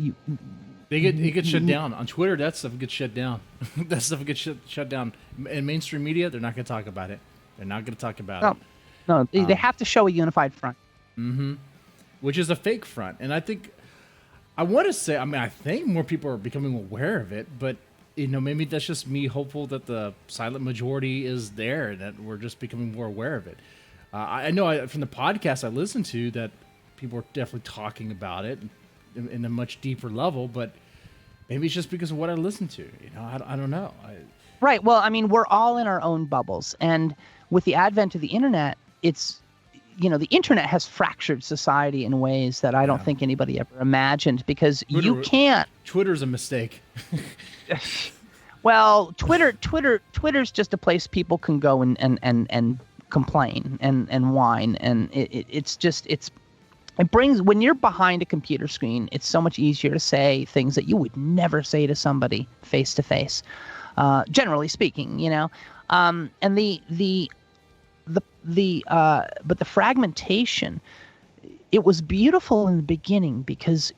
it gets shut down on Twitter. That stuff gets shut down. That stuff gets shut down. In mainstream media, they're not going to talk about it. They're not going to talk about it. No, they have to show a unified front. Which is a fake front, and I think I think more people are becoming aware of it, but maybe that's just me hopeful that the silent majority is there, that we're just becoming more aware of it. I know from the podcast I listen to that people are definitely talking about it in a much deeper level, but maybe it's just because of what I listen to. I don't know. Right. Well, I mean, we're all in our own bubbles, and with the advent of the internet, it's the internet has fractured society in ways that I don't think anybody ever imagined, because you can't. Twitter's a mistake. Well, Twitter's just a place people can go and complain and whine, and it brings, when you're behind a computer screen, it's so much easier to say things that you would never say to somebody face to face, generally speaking, and but the fragmentation, it was beautiful in the beginning, because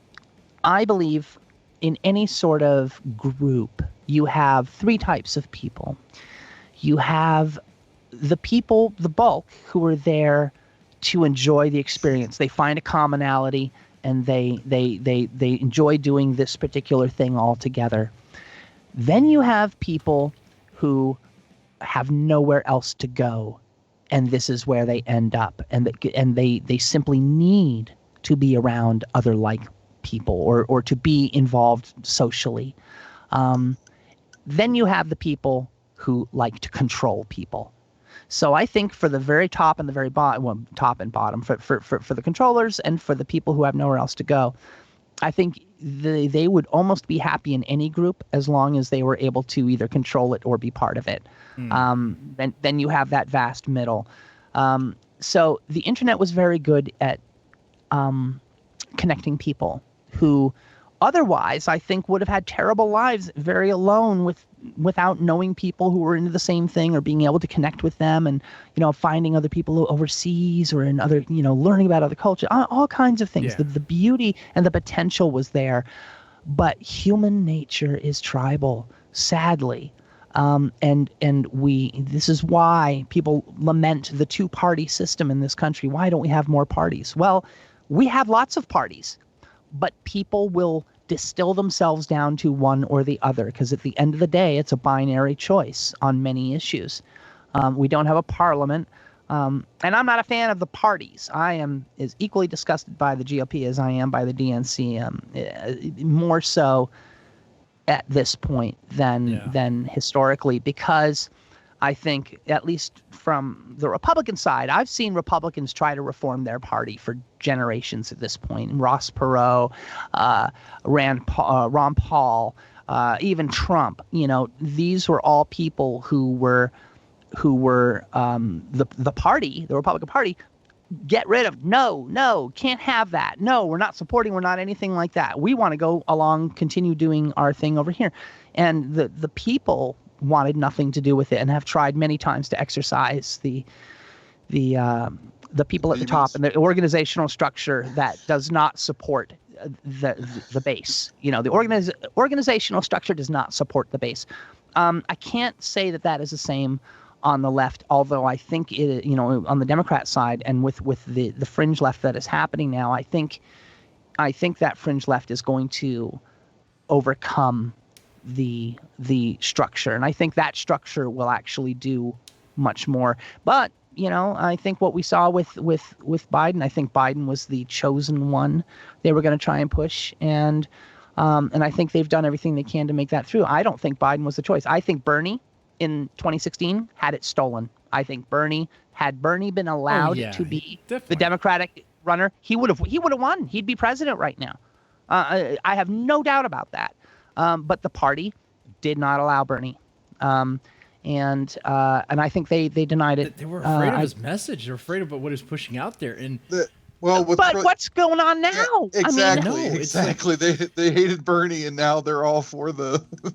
I believe in any sort of group, you have three types of people. You have the people, the bulk, who are there to enjoy the experience. They find a commonality, and they enjoy doing this particular thing all together. Then you have people who have nowhere else to go, and this is where they end up, and they simply need to be around other like people, or to be involved socially. Then you have the people who like to control people. So I think for the very top and the very bottom, well, top and bottom, for the controllers and for the people who have nowhere else to go, I think they would almost be happy in any group as long as they were able to either control it or be part of it. Then you have that vast middle. So the internet was very good at connecting people who otherwise I think would have had terrible lives, very alone, without knowing people who were into the same thing, or being able to connect with them, and finding other people overseas or in other, learning about other culture, all kinds of things. The beauty and the potential was there, but human nature is tribal, sadly. This is why people lament the two-party system in this country. Why don't we have more parties? Well, we have lots of parties, but people will distill themselves down to one or the other, because at the end of the day, it's a binary choice on many issues. We don't have a parliament, and I'm not a fan of the parties. I am as equally disgusted by the GOP as I am by the DNC, more so at this point than historically, because I think, at least from the Republican side, I've seen Republicans try to reform their party for generations at this point. Ross Perot, Ron Paul, even Trump. These were all people who were the party, the Republican Party. Get rid of. No, can't have that. No, we're not supporting. We're not anything like that. We want to go along, continue doing our thing over here. And the people wanted nothing to do with it, and have tried many times to exercise the people at the top and the organizational structure that does not support the base. The organizational structure does not support the base. I can't say that is the same on the left, although I think it, on the Democrat side and with the fringe left that is happening now, I think that fringe left is going to overcome the structure, and I think that structure will actually do much more. But I think what we saw with Biden, I think Biden was the chosen one they were going to try and push, and I think they've done everything they can to make that through. I don't think Biden was the choice. I think Bernie in 2016 had it stolen. I think had Bernie been allowed to be the Democratic runner, he would have won. He'd be president right now. I have no doubt about that. But the party did not allow Bernie. And I think they denied it. They were afraid of his message. They're afraid of what he was pushing out there. And what's going on now? Exactly, I mean, exactly. They hated Bernie, and now they're all for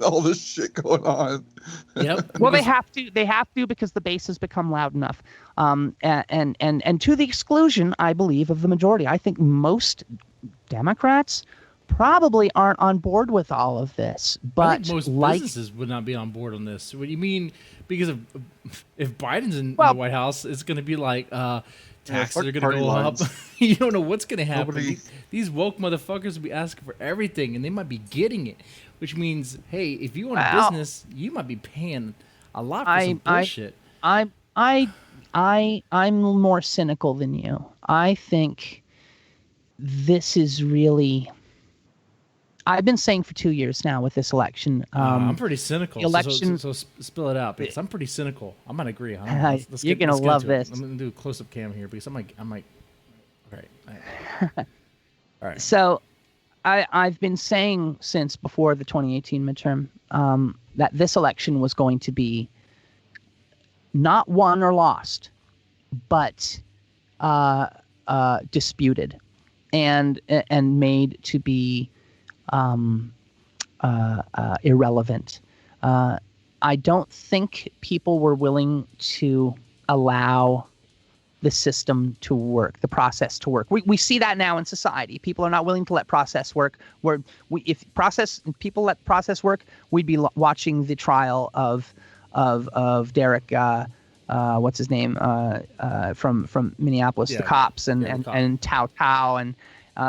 all this shit going on. Yep. Well, they have to because the base has become loud enough, and to the exclusion, I believe, of the majority. I think most Democrats probably aren't on board with all of this. But I think most businesses would not be on board on this. What do you mean? Because if Biden's in the White House, it's going to be like taxes are going to go up. You don't know what's going to happen. These woke motherfuckers will be asking for everything, and they might be getting it. Which means, hey, if you own a business, you might be paying a lot for some bullshit. I'm more cynical than you. I think this is really. I've been saying for 2 years now with this election. I'm pretty cynical. Election, so spill it out because I'm pretty cynical. I might agree. You're gonna love this. I'm gonna do a close-up cam here because I might. All right. So, I've been saying since before the 2018 midterm that this election was going to be not won or lost, but disputed and made to be irrelevant. I don't think people were willing to allow the system to work, the process to work. We see that now in society. People are not willing to let process work. If people let process work, we'd be watching the trial of Derek. What's his name? From Minneapolis, the cops and Tao and.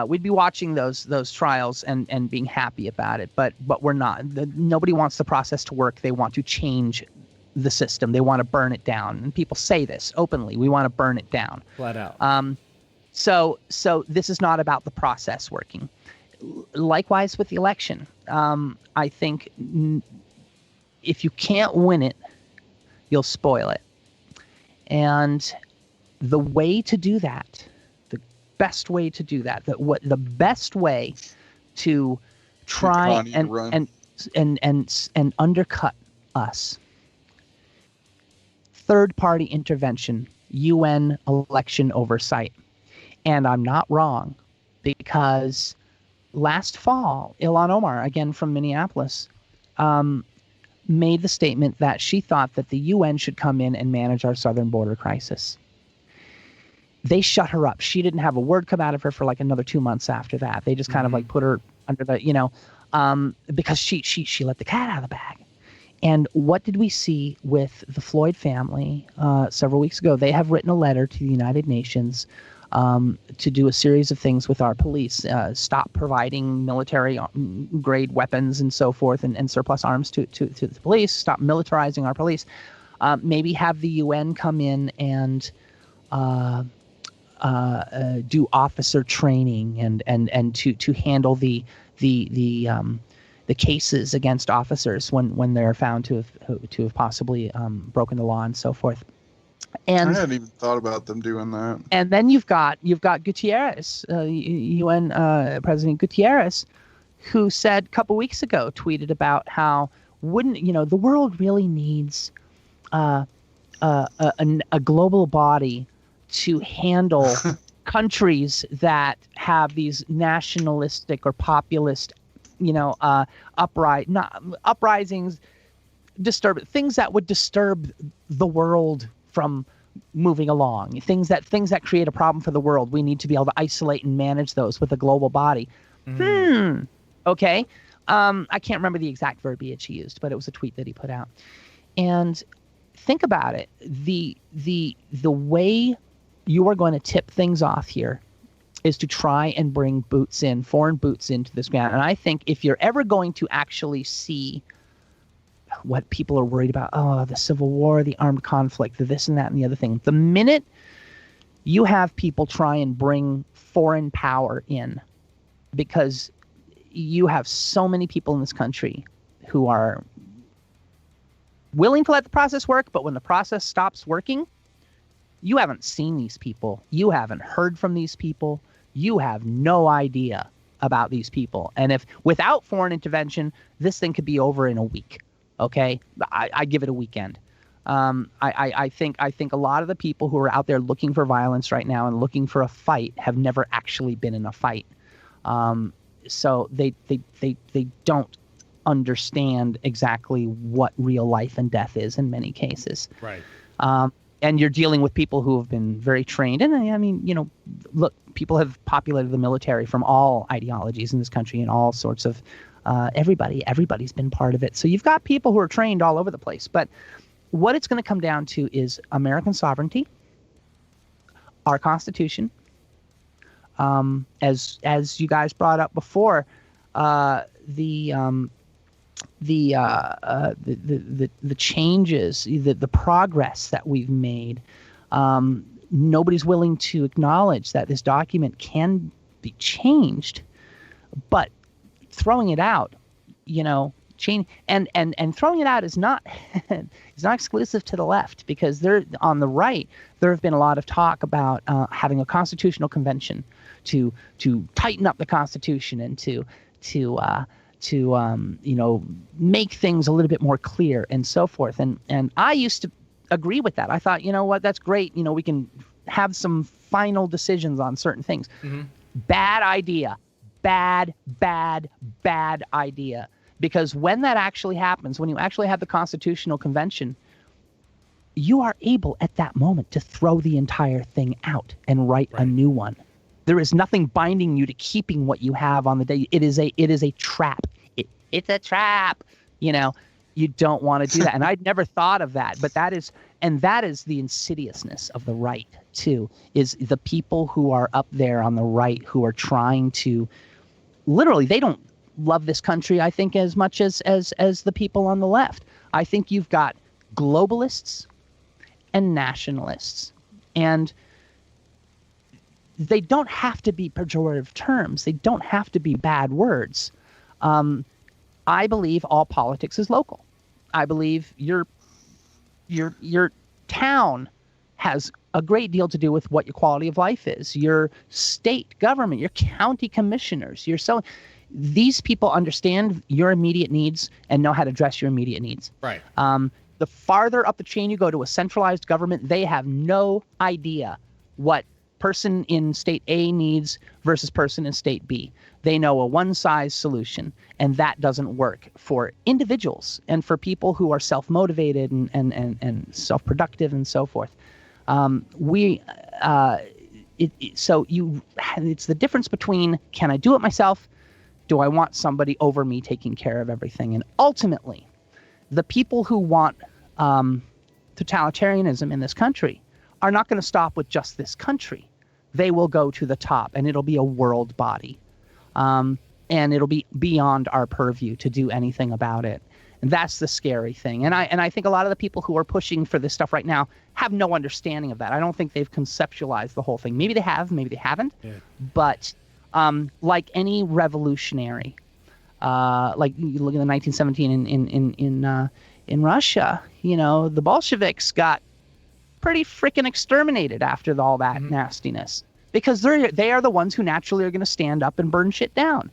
We'd be watching those trials and being happy about it, but we're not. Nobody wants the process to work. They want to change the system. They want to burn it down, and people say this openly. We want to burn it down, flat out. So this is not about the process working. Likewise with the election, I think if you can't win it, you'll spoil it, and the way to do that. Best way to do that. The best way to try and undercut us. Third-party intervention, UN election oversight, and I'm not wrong because last fall, Ilhan Omar, again from Minneapolis, made the statement that she thought that the UN should come in and manage our southern border crisis. They shut her up. She didn't have a word come out of her for like another 2 months after that. They just kind of like put her under the, because she let the cat out of the bag. And what did we see with the Floyd family several weeks ago? They have written a letter to the United Nations to do a series of things with our police, stop providing military grade weapons and so forth and surplus arms to the police, stop militarizing our police, maybe have the UN come in and do officer training and to handle the cases against officers when they're found to have possibly broken the law and so forth. And I hadn't even thought about them doing that. And then you've got Gutierrez, UN President Gutierrez, who said a couple weeks ago, tweeted about how the world really needs a global body to handle countries that have these nationalistic or populist, uprisings, things that would disturb the world from moving along, things that create a problem for the world. We need to be able to isolate and manage those with a global body. Okay. I can't remember the exact verbiage he used, but it was a tweet that he put out. And think about it. The way you are going to tip things off here is to try and bring foreign boots into this ground. And I think if you're ever going to actually see what people are worried about, the civil war, the armed conflict, the this and that and the other thing, the minute you have people try and bring foreign power in, because you have so many people in this country who are willing to let the process work, but when the process stops working, you haven't seen these people. You haven't heard from these people. You have no idea about these people. And if without foreign intervention, this thing could be over in a week. Okay, I give it a weekend. I think a lot of the people who are out there looking for violence right now and looking for a fight have never actually been in a fight. So they don't understand exactly what real life and death is in many cases. Right. And you're dealing with people who have been very trained. And I mean, look, people have populated the military from all ideologies in this country and all sorts of everybody's been part of it. So you've got people who are trained all over the place. But what it's going to come down to is American sovereignty, our Constitution. As you guys brought up before, the changes, the progress that we've made. Nobody's willing to acknowledge that this document can be changed, but throwing it out, change and throwing it out is not is not exclusive to the left, because there on the right there have been a lot of talk about having a constitutional convention to tighten up the Constitution and to make things a little bit more clear and so forth. And I used to agree with that. I thought, what, that's great. We can have some final decisions on certain things. Mm-hmm. Bad idea. Bad idea. Because when that actually happens, when you actually have the Constitutional Convention, you are able at that moment to throw the entire thing out and write a new one. There is nothing binding you to keeping what you have on the day. It is a trap. It's a trap. You don't want to do that. And I'd never thought of that, but that is the insidiousness of the right too, is the people who are up there on the right who are trying to literally, they don't love this country, I think, as much as the people on the left. I think you've got globalists and nationalists, and they don't have to be pejorative terms. They don't have to be bad words. I believe all politics is local. I believe your town has a great deal to do with what your quality of life is. Your state government, your county commissioners, these people understand your immediate needs and know how to address your immediate needs. Right. The farther up the chain you go to a centralized government, they have no idea what person in state A needs versus person in state B. They know a one-size solution, and that doesn't work for individuals and for people who are self-motivated and self-productive and so forth. It's the difference between, can I do it myself? Do I want somebody over me taking care of everything? And ultimately, the people who want totalitarianism in this country are not going to stop with just this country. They will go to the top, and it'll be a world body. And it'll be beyond our purview to do anything about it. And that's the scary thing. And I think a lot of the people who are pushing for this stuff right now have no understanding of that. I don't think they've conceptualized the whole thing. Maybe they have, maybe they haven't. Yeah. But like any revolutionary, like you look at the 1917 in Russia, the Bolsheviks got pretty freaking exterminated after all that nastiness, because they are the ones who naturally are going to stand up and burn shit down.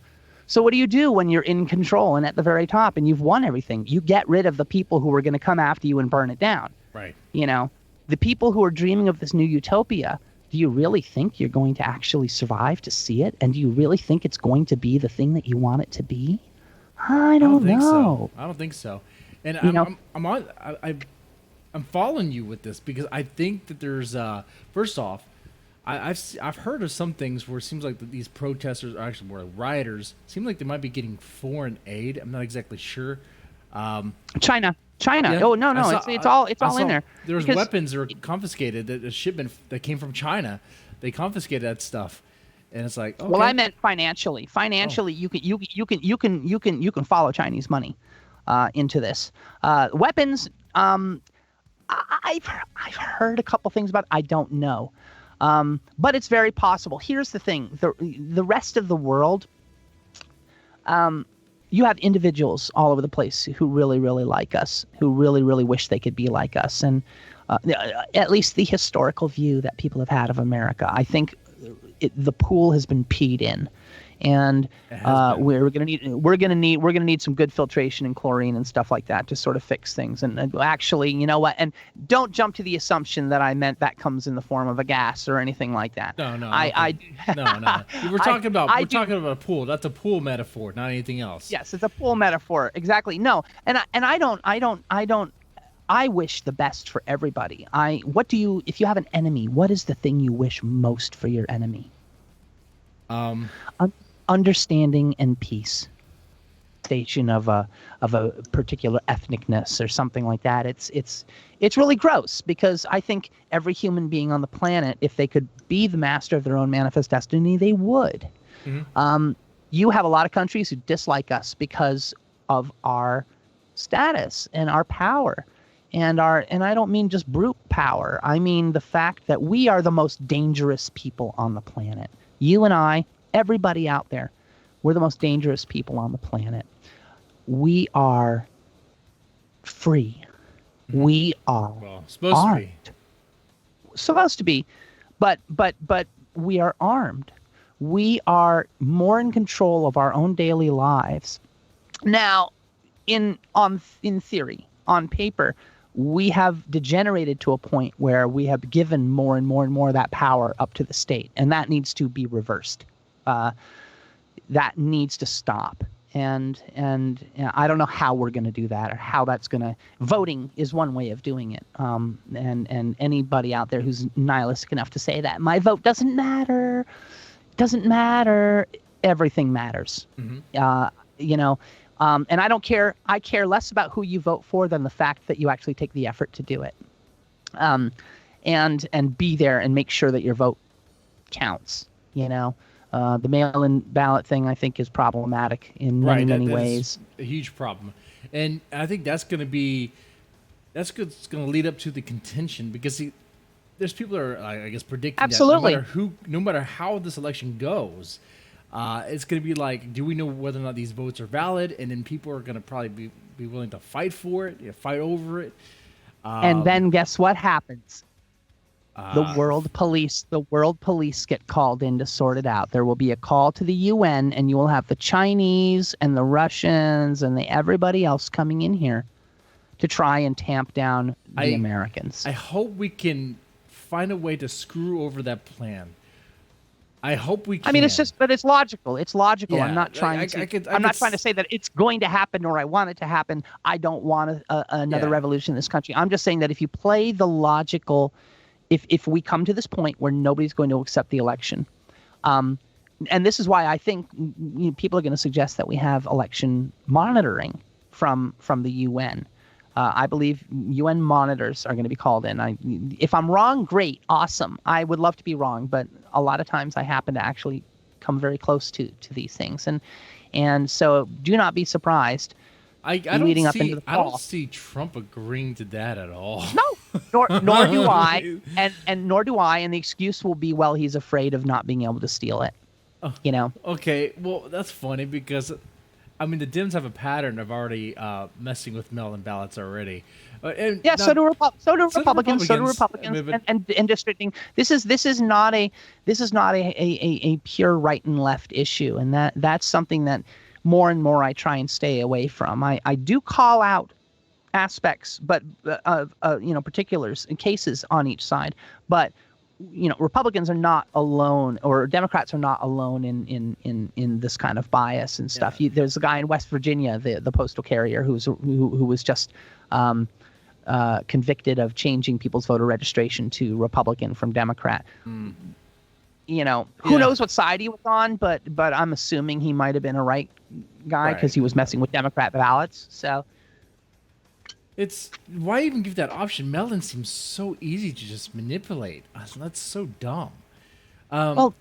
So what do you do when you're in control and at the very top and you've won everything? You get rid of the people who are going to come after you and burn it down. Right. The people who are dreaming of this new utopia, do you really think you're going to actually survive to see it? And do you really think it's going to be the thing that you want it to be? I don't know. I don't think so. And I'm following you with this because I think that there's first off, I've heard of some things where it seems like these protesters, or actually more rioters, seem like they might be getting foreign aid. I'm not exactly sure. China. Yeah, Oh no, it's all in there. There was weapons that were confiscated. That a shipment that came from China, they confiscated that stuff, and it's like, okay. Well, I meant financially. You can follow Chinese money into this. Weapons. I've heard a couple things about it. I don't know. But it's very possible. Here's the thing. The rest of the world, you have individuals all over the place who really, really like us, who really, really wish they could be like us. And at least the historical view that people have had of America, I think the pool has been peed in. and It has been. we're gonna need some good filtration and chlorine and stuff like that to sort of fix things. And actually, you know what? And don't jump to the assumption that I meant that comes in the form of a gas or anything like that. No, no, I no. We're talking about a pool. That's a pool metaphor, not anything else. Yes, it's a pool metaphor. Exactly. No, and I wish the best for everybody. If you have an enemy, what is the thing you wish most for your enemy? Understanding and peace. Station of a particular ethnicness or something like that. It's really gross, because I think every human being on the planet, if they could be the master of their own manifest destiny, they would. Mm-hmm. You have a lot of countries who dislike us because of our status and our power. And I don't mean just brute power. I mean the fact that we are the most dangerous people on the planet. You and I, everybody out there, we're the most dangerous people on the planet. We are free. We are supposed to be. Supposed to be, but we are armed. We are more in control of our own daily lives. Now, in theory, on paper, we have degenerated to a point where we have given more and more and more of that power up to the state, and that needs to be reversed. That needs to stop. And I don't know how we're going to do that, or how that's going to. Voting is one way of doing it. And anybody out there who's nihilistic enough to say that my vote doesn't matter, everything matters. Mm-hmm. And I don't care. I care less about who you vote for than the fact that you actually take the effort to do it, and be there and make sure that your vote counts. The mail-in ballot thing, I think, is problematic in many ways. A huge problem, and I think that's going to lead up to the contention, because there's people that are, I guess, predicting Absolutely. that no matter how this election goes. It's going to be like, do we know whether or not these votes are valid? And then people are going to probably be willing to fight for it, fight over it. And then guess what happens? The world police get called in to sort it out. There will be a call to the UN, and you will have the Chinese and the Russians and everybody else coming in here to try and tamp down the Americans. I hope we can find a way to screw over that plan. I hope we can. I mean, but it's logical. It's logical. Yeah, I'm not trying to say that it's going to happen or I want it to happen. I don't want another revolution in this country. I'm just saying that if you play the logical, if we come to this point where nobody's going to accept the election, and this is why I think people are going to suggest that we have election monitoring from the UN. I believe UN monitors are going to be called in. If I'm wrong, great, awesome. I would love to be wrong, but a lot of times I happen to actually come very close to these things, and so do not be surprised. I don't see Trump agreeing to that at all. No, nor do I, and nor do I. And the excuse will be, well, he's afraid of not being able to steal it. Okay, well, that's funny because. I mean, the Dems have a pattern of already messing with mail-in ballots already. So do Republicans. And districting. This is not a pure right and left issue, and that's something that more and more I try and stay away from. I do call out aspects, but particulars and cases on each side, but. Republicans are not alone, or Democrats are not alone in this kind of bias and stuff. Yeah. There's a guy in West Virginia, the postal carrier, who was just convicted of changing people's voter registration to Republican from Democrat. Mm. Who knows what side he was on, but I'm assuming he might have been a right guy because he was messing with Democrat ballots. So. It's why even give that option? Mail-in seems so easy to just manipulate. That's so dumb.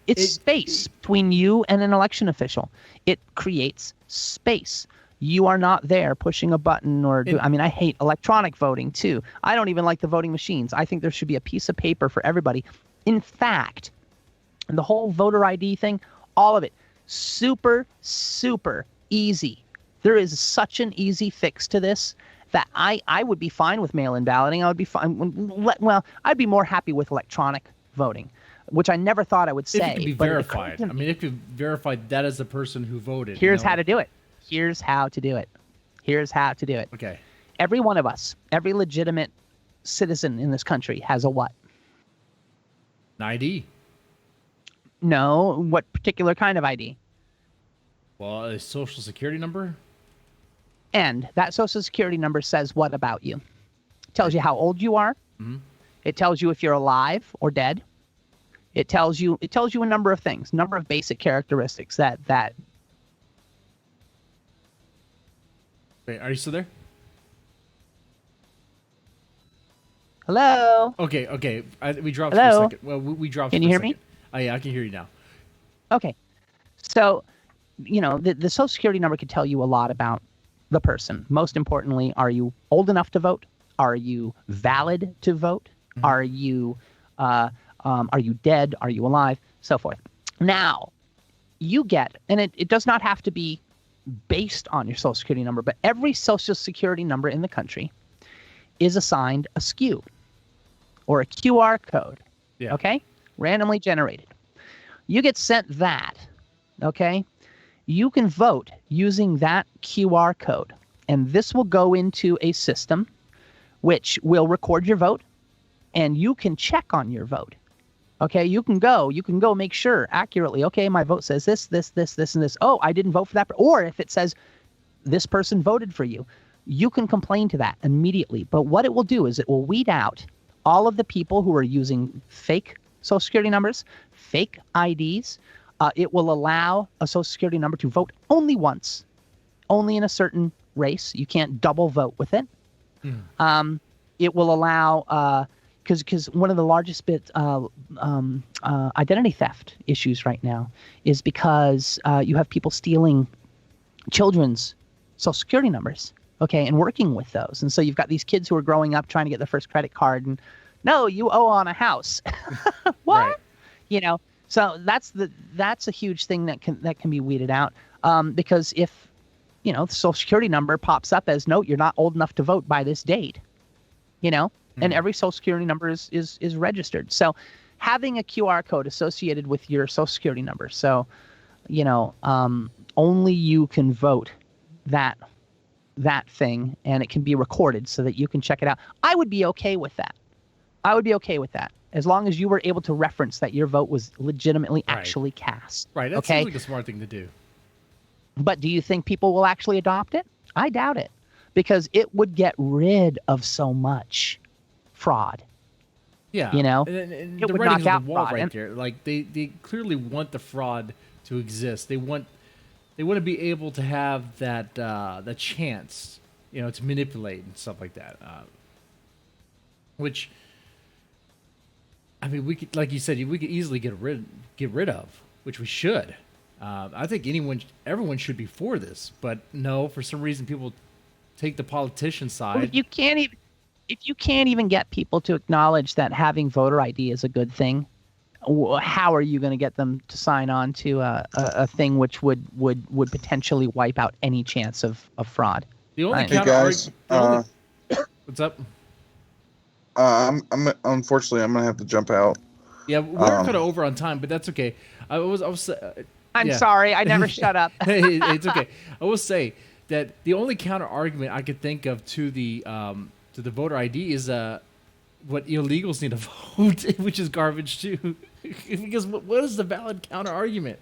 It's space between you and an election official. It creates space. You are not there pushing a button I hate electronic voting too. I don't even like the voting machines. I think there should be a piece of paper for everybody. In fact, the whole voter ID thing, all of it, super, super easy. There is such an easy fix to this that I would be fine with mail-in balloting. I would be fine. Well, I'd be more happy with electronic voting. which I never thought I would say. If it can be but it verified. occurred to I me, mean, if you verify that as the person who voted. here's how to do it. Here's how to do it. Here's how to do it. Okay. Every one of us, every legitimate citizen in this country has a what? An ID. No, what particular kind of ID? Well, a social security number. And that social security number says what about you? It tells you how old you are. Mm-hmm. It tells you if you're alive or dead. It tells you a number of things, number of basic characteristics that Wait, are you still there? Hello? Okay. We dropped Hello? for a second. Well, we dropped. Can for you a hear me? second. Oh yeah, I can hear you now. Okay. So, the social security number could tell you a lot about the person. Most importantly, are you old enough to vote? Are you valid to vote? Mm-hmm. Are you dead? Are you alive? So forth. Now, you get, and it does not have to be based on your social security number, but every social security number in the country is assigned a SKU or a QR code. Yeah. Okay? Randomly generated. You get sent that, okay? You can vote using that QR code, and this will go into a system which will record your vote, and you can check on your vote. Okay, you can go make sure accurately, okay, my vote says this, and this. Oh, I didn't vote for that. Or if it says this person voted for you, you can complain to that immediately. But what it will do is it will weed out all of the people who are using fake social security numbers, fake IDs. It will allow a social security number to vote only once, only in a certain race. You can't double vote with it. It will allow, because one of the largest identity theft issues right now is because you have people stealing children's social security numbers, okay, and working with those. And so you've got these kids who are growing up trying to get their first credit card, and no, you owe on a house. What? Right. So that's a huge thing that can be weeded out, because if the social security number pops up as, no, you're not old enough to vote by this date, and every social security number is registered. So having a QR code associated with your social security number, so only you can vote that thing, and it can be recorded so that you can check it out. I would be okay with that. As long as you were able to reference that your vote was legitimately actually cast. Right. That seems like a smart thing to do. But do you think people will actually adopt it? I doubt it, because it would get rid of so much fraud. Yeah. And it the would writing's knock on out the wall fraud. right there. Like they clearly want the fraud to exist. They want to be able to have that the chance, to manipulate and stuff like that. Which, I mean, we could, like you said, we could easily get rid of, which we should. I think everyone should be for this, but no, for some reason, people take the politician side. If you can't even get people to acknowledge that having voter ID is a good thing, how are you going to get them to sign on to a thing which would potentially wipe out any chance of fraud? The only Hey guys, what's up? I'm unfortunately I'm gonna have to jump out. Yeah, we're kind of over on time, but that's okay. I'm sorry, I never shut up. It's okay. I will say that the only counter argument I could think of to the voter ID is what illegals need to vote, which is garbage too. Because what is the valid counter argument?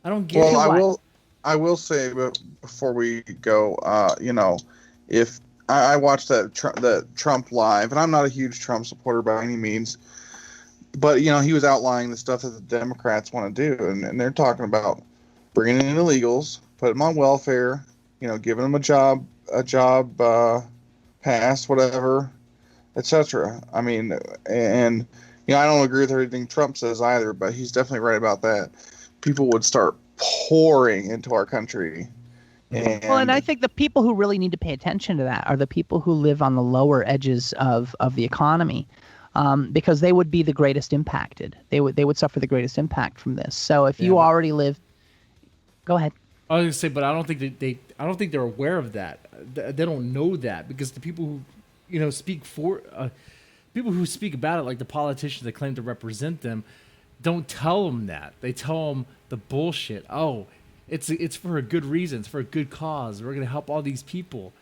I don't get it. Well, I will say before we go, if I watched that Trump live, and I'm not a huge Trump supporter by any means, but he was outlining the stuff that the Democrats want to do, and they're talking about bringing in illegals, putting them on welfare, giving them a job pass, whatever, etc. I mean, and I don't agree with everything Trump says either, but he's definitely right about that. People would start pouring into our country. And I think the people who really need to pay attention to that are the people who live on the lower edges of the economy, because they would be the greatest impacted. They would suffer the greatest impact from this. So if you already live, go ahead. I was gonna say, but I don't think they're aware of that. They don't know that, because the people who speak for people who speak about it, like the politicians that claim to represent them, don't tell them that. They tell them the bullshit. Oh, it's for a good reason. It's for a good cause. We're gonna help all these people.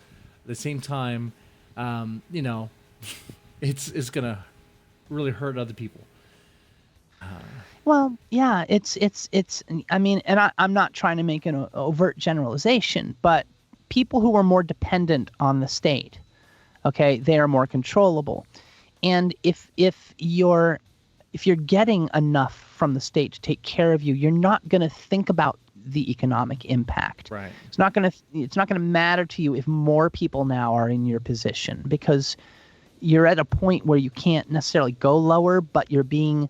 At the same time, you know, it's gonna really hurt other people. Well, yeah, it's. I mean, and I'm not trying to make an overt generalization, but people who are more dependent on the state, okay, they are more controllable, and if you're getting enough from the state to take care of you, you're not going to think about the economic impact. Right. It's not going to matter to you if more people now are in your position, because you're at a point where you can't necessarily go lower, but you're being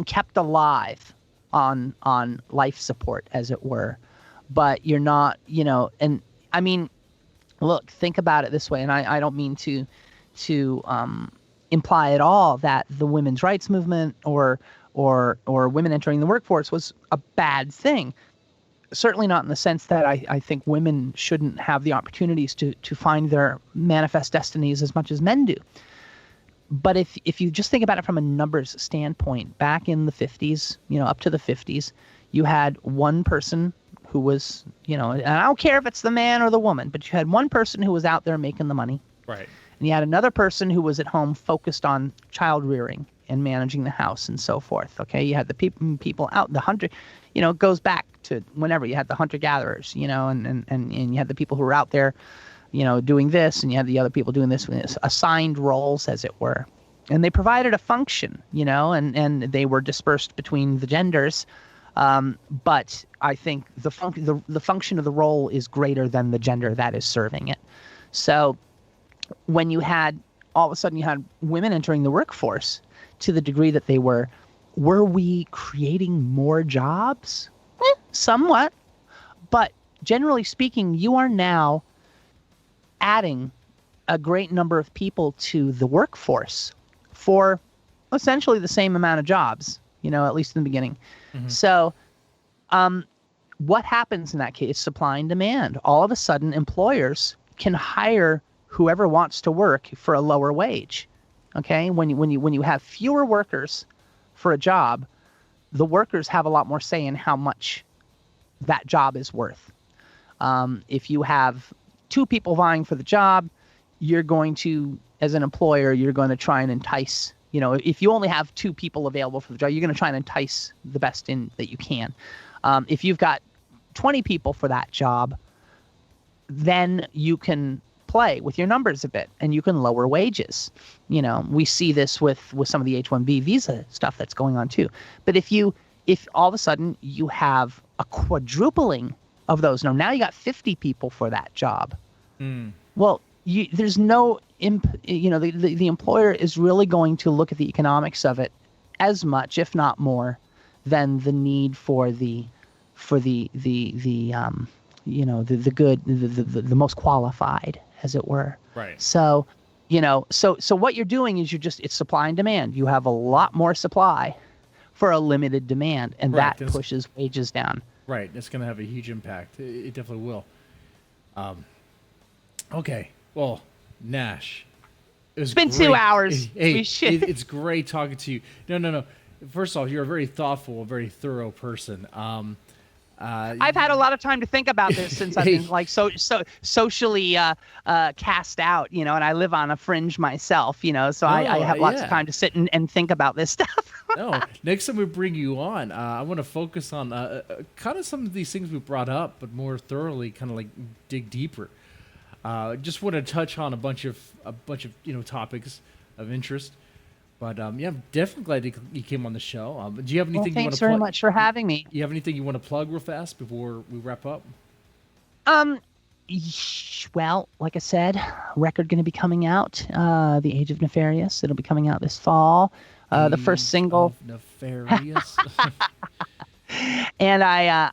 kept alive on life support, as it were. But you're not, you know, and I mean, look, think about it this way, and I don't mean to imply at all that the women's rights movement or women entering the workforce was a bad thing. Certainly not in the sense that I think women shouldn't have the opportunities to find their manifest destinies as much as men do. But if you just think about it from a numbers standpoint, back in the 50s, you know, up to the 50s, you had one person who was, you know, and I don't care if it's the man or the woman, but you had one person who was out there making the money. Right. And you had another person who was at home focused on child rearing and managing the house and so forth. Okay. You had the people out, the hunter, you know, it goes back to whenever you had the hunter gatherers, you know, and you had the people who were out there, you know, doing this, and you had the other people doing this, assigned roles, as it were. And they provided a function, you know, and they were dispersed between the genders. But I think the function of the role is greater than the gender that is serving it. So when you had, all of a sudden you had women entering the workforce to the degree that they were we creating more jobs? Somewhat. But generally speaking, you are now adding a great number of people to the workforce for essentially the same amount of jobs, you know, at least in the beginning. Mm-hmm. So what happens in that case? Supply and demand. All of a sudden, employers can hire whoever wants to work for a lower wage. Okay, when you have fewer workers for a job, the workers have a lot more say in how much that job is worth. If you have two people vying for the job, you're going to, as an employer, you're going to try and entice, you know, if you only have two people available for the job, you're going to try and entice the best in that you can. If you've got 20 people for that job, then you can play with your numbers a bit and you can lower wages. You know, we see this with some of the H-1B visa stuff that's going on too. But if all of a sudden you have a quadrupling of those, now you got 50 people for that job. Well, there's no, you know, the employer is really going to look at the economics of it as much, if not more, than the need for the you know, the good, the most qualified, as it were. Right. So, you know, so what you're doing is it's supply and demand. You have a lot more supply for a limited demand, and right. that pushes wages down. Right. It's going to have a huge impact. It definitely will. Okay. Well, Nash, it's been great. 2 hours. Hey, it's great talking to you. No. First off, you're a very thoughtful, very thorough person. I've had a lot of time to think about this since I've been like socially cast out, you know, and I live on a fringe myself, you know, so I have lots of time to sit and think about this stuff. No, next time we bring you on, I want to focus on kind of some of these things we brought up, but more thoroughly, kind of like dig deeper. Just want to touch on a bunch of you know, topics of interest. But yeah, I'm definitely glad you came on the show. Do you have anything you want to plug? Thanks very much for having me. You have anything you want to plug real fast before we wrap up? Well, like I said, record going to be coming out, The Age of Nefarious. It'll be coming out this fall. The first single. Nefarious. And I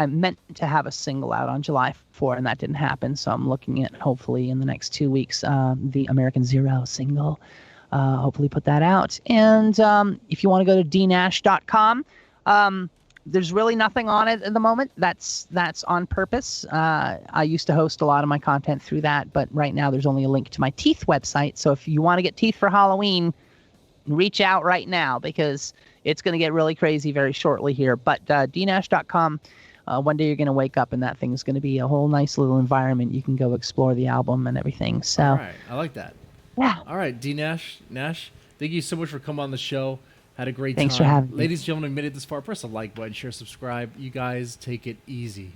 meant to have a single out on July 4, and that didn't happen. So I'm looking at, hopefully in the next 2 weeks, the American Zero single. Hopefully put that out. And if you want to go to dnash.com, there's really nothing on it at the moment. That's on purpose. I used to host a lot of my content through that, but right now there's only a link to my teeth website. So if you want to get teeth for Halloween, reach out right now because it's going to get really crazy very shortly here. But dnash.com, one day you're going to wake up and that thing's going to be a whole nice little environment. You can go explore the album and everything. So, all right, I like that. Yeah. All right, Nash, thank you so much for coming on the show. Had a great Thanks time. for having me. Ladies and gentlemen, made it this far. Press the like button, share, subscribe. You guys take it easy.